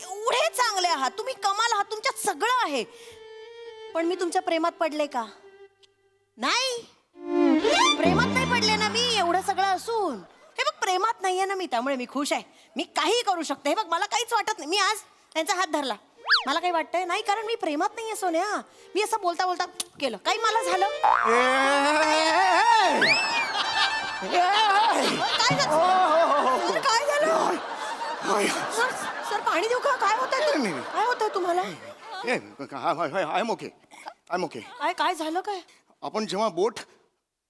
एवढे चांगले आहात, तुम्ही कमाल आहात, तुमच्यात सगळं आहे. पण मी तुमच्या प्रेमात पडले का? नाही, प्रेमात नाही पडले ना मी, एवढं सगळं असून. हे बघ, प्रेमात नाहीये ना मी, त्यामुळे मी खुश आहे. मी काही करू शकते. हे बघ, मला काहीच वाटत नाही. मी आज त्यांचा हात धरला, मला काही वाटतंय नाही, कारण मी प्रेमात नाहीये सोन्या. मी असं बोलता बोलता केलं, काही मला झालं. काय झालं? सर पाणी देऊ का? काय होतंय? काय होतंय तुम्हाला? I am okay, I am okay. काय काय झालं काय? आपण जेव्हा बोट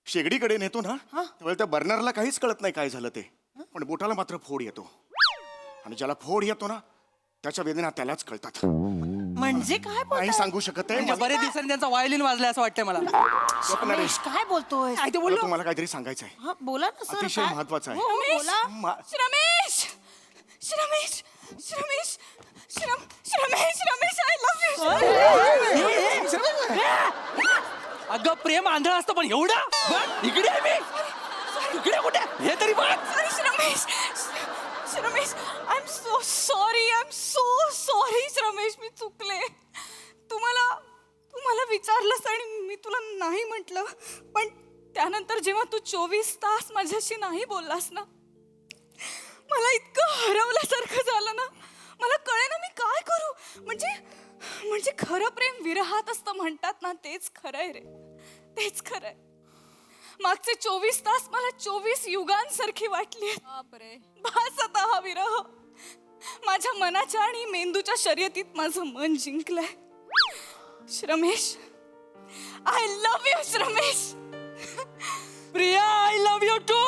शेगडीकडे नेतो ना, तेव्हा त्या बर्नरला काहीच कळत नाही काय झालं ते, पण बोटाला मात्र फोड येतो. आणि ज्याला फोड येतो ना, त्याच्या वेदना त्यालाच कळतात. म्हणजे काय नाही सांगू शकत आहे. बरेच दिवसांनी त्यांचा व्हायोलिन वाजलाय असं वाटतंय मला. रमेश, काय बोलतोय? मला तुम्हाला काहीतरी सांगायचं आहे, हा, बोला ना सर. अतिशय काय? महत्वाचं आहे. हो, बोला. Ramesh, Ramesh, Ramesh, Ramesh, Ramesh, I love you. अगं प्रेम आंधळ असतं पण एवढा बघ, इकडे आहे मी, इकडे कुठे हे तरी बघ. Ramesh, Ramesh, I am so sorry, I am so sorry Ramesh, मी चुकले. तुम्हाला विचारलंस आणि मी तुला नाही म्हटलं, पण त्यानंतर जेव्हा तू 24 तास माझ्याशी नाही बोललास ना, मला इतकं हरवल्यासारखं झालं ना. मला कळेना मी काय करू. म्हणजे खरं प्रेम विरहात असतं म्हणतात ना, तेच खरंय रे, तेच खरंय. मागचे 24 तास मला 24 युगांसारखी वाटली. बस आता हा विरह. माझ्या मनाच्या आणि मेंदूच्या शर्यतीत माझं मन जिंकलंय. Ramesh, I love you Ramesh. Priya, I love you too.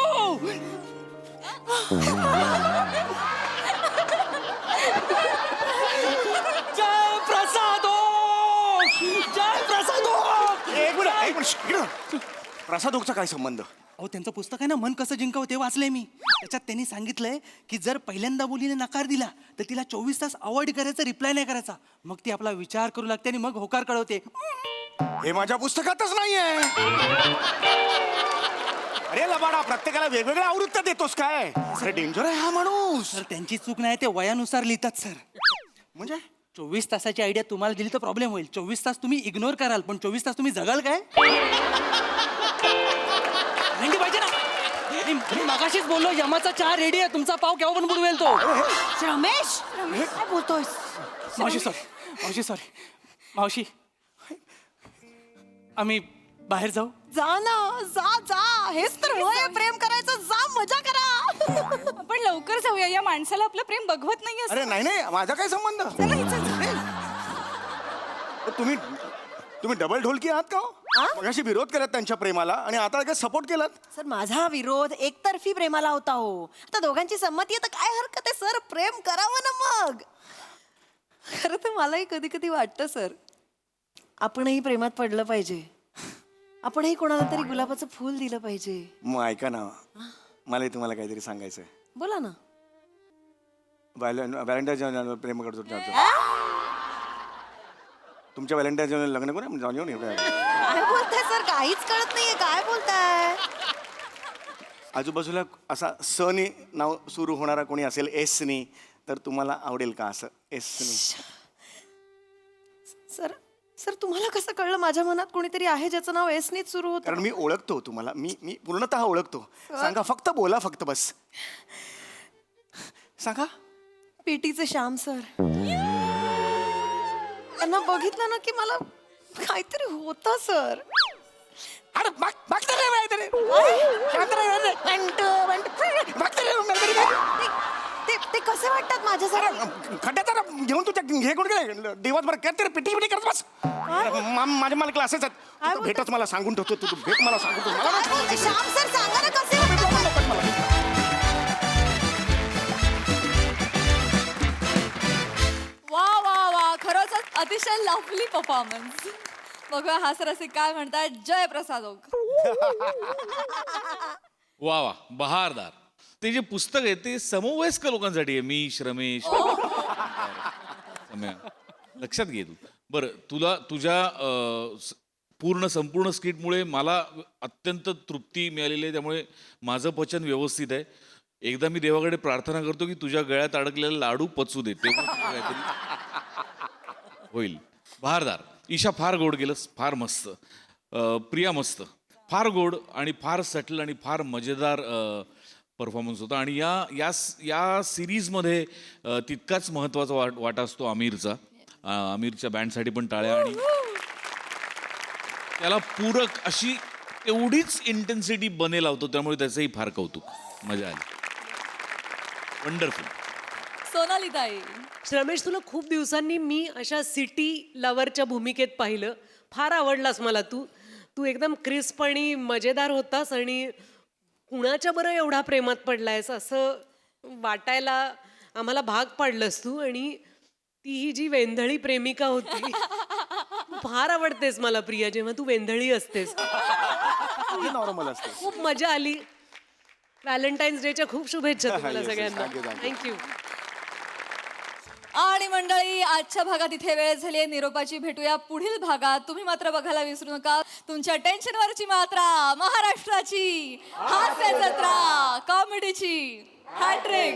Jay Prasad Oak, Jay Prasad Oak. एक मिनिट, प्रसाद ओकचा काय संबंध? अहो, त्यांचं पुस्तक आहे ना, मन कसं जिंकावं, ते वाचलंय मी. त्याच्यात त्यांनी सांगितलंय की जर पहिल्यांदा मुलीने नकार दिला तर तिला 24 तास अवॉइड करायचा, रिप्लाय नाही करायचा. मग ती आपला विचार करू लागते आणि मग होकार कळवते. हे माझ्या पुस्तकातच नाहीये. अरे लबाडा, प्रत्येकाला वेगवेगळ्या आवृत्त्या देतोस काय? अरे डेंजर आहे हा माणूस. सर त्यांची चूक नाही, ते वयानुसार लिहितात सर. म्हणजे 24 तासाची आयडिया तुम्हाला दिली तर प्रॉब्लेम होईल. 24 तास तुम्ही इग्नोर कराल, पण 24 तास तुम्ही जगाल काय? मेंढी पाहिजे ना. मी मगाशीच बोललो, यमाचा चहा रेडी आहे, तुमचा पाव केव्हा पण बुडवेल तो. रमेश, काय बोलतोय? मावशी सॉरी, मावशी सॉरी, मावशी आम्ही बाहेर जाऊ? जा ना, जा हेच तर वय आहे प्रेम करायचं, जा मजा करा. आपण लवकर जाऊया, या माणसाला आपलं प्रेम बघवत नाही अरे नाही माझा काय संबंध तुम्ही डबल ढोलकी आहात का हो? मगाशी विरोध केलात त्यांच्या प्रेमाला आणि आता काय सपोर्ट केलात. सर माझा विरोध एकतर्फी प्रेमाला होता हो. आता दोघांची संमती आहे तर काय हरकत आहे सर, प्रेम करावं ना मग. खरं तर मलाही कधी कधी वाटतं सर, आपणही प्रेमात पडलं पाहिजे. आपणही कोणाला तरी गुलाबाचं फूल दिलं पाहिजे. मग ऐका ना, मला तुम्हाला काहीतरी सांगायचंय. बोला ना. व्हॅलेंटाईन प्रेम करतो तुमच्या व्हॅलेंटाईन लग्न करू जाऊन येऊन काय बोलताय सर, काहीच कळत नाहीये काय बोलताय. आजूबाजूला असा सनी नाव सुरू होणारा कोणी असेल एसनी, तर तुम्हाला आवडेल का असं एसनी? सर सर तुम्हाला कसं कळलं माझ्या मनात कोणीतरी आहे ज्याचं नाव एसनीच सुरू होतं? कारण मी ओळखतो तुम्हाला, मी पूर्णतः ओळखतो. सांगा, फक्त बोला, फक्त बस सांगा. पीटीचे श्याम सर. त्यांना बघितलं ना की मला काहीतरी होतं सर. अरे मागते रे ते कसे वाटतात माझ्यासाठी? खड्ड्यात घेऊन तुझ्या हे कोण काय दिवसभर करते रे, पिटी पिटी करत बस. माझ्या मला क्लासेस आहेत, भेटच मला सांगून ठेवतो. तू भेट मला सांगून ठेवतो. श्याम सर सांगा ना कसे वाटतात? वा वा वा, खरंच अतिशय लवली परफॉर्मन्स. बघूया हा सर असे काय म्हणतात. जयप्रसाद ओक. वा वा, बहारदार. ते जे पुस्तक आहे ते समवयस्क लोकांसाठी आहे. मी रमेश सम्या. लक्षात घे तू. बरं, तुला तुझ्या संपूर्ण स्किटमुळे मला अत्यंत तृप्ती मिळालेली आहे. त्यामुळे माझं पचन व्यवस्थित आहे. एकदा मी देवाकडे प्रार्थना करतो की तुझ्या गळ्यात अडकलेला लाडू पचू दे, तेव्हा तुझं काहीतरी होईल. बहारदार. ईशा फार गोड गेलंस, फार मस्त. प्रिया मस्त, फार गोड आणि फार सटल आणि फार मजेदार परफॉर्मन्स होता. आणि या सिरीजमध्ये तितकाच महत्त्वाचा वाटा असतो आमिरचा. आमिरच्या बँडसाठी पण टाळ्या. आणि त्याला पूरक अशी एवढीच इंटेन्सिटी बने लावतो, त्यामुळे त्याचंही फार कौतुक. मजा आली. वंडरफुल. सोनाली ताई. रमेश, तुला खूप दिवसांनी मी अशा सिटी लवरच्या भूमिकेत पाहिलं. फार आवडलास मला तू एकदम क्रिस्प आणि मजेदार होतास. आणि कुणाच्या बरं एवढा प्रेमात पडलायस असं वाटायला आम्हाला भाग पाडलंस तू. आणि ती ही जी वेंधळी प्रेमिका होती, फार आवडतेस मला प्रिया जेव्हा तू वेंधळी असतेस. नॉर्मल असते. खूप मजा आली. व्हॅलेंटाईन्स डेच्या खूप शुभेच्छा तुम्हाला सगळ्यांना. थँक्यू. आणि मंडळी, आजच्या भागात इथे वेळ झाली आहे निरोपाची. भेटूया पुढील भागात. तुम्ही मात्र बघायला विसरू नका तुमच्या टेन्शनवरची मात्रा, महाराष्ट्राची हास्य जत्रा, कॉमेडीची हॅट्रिक.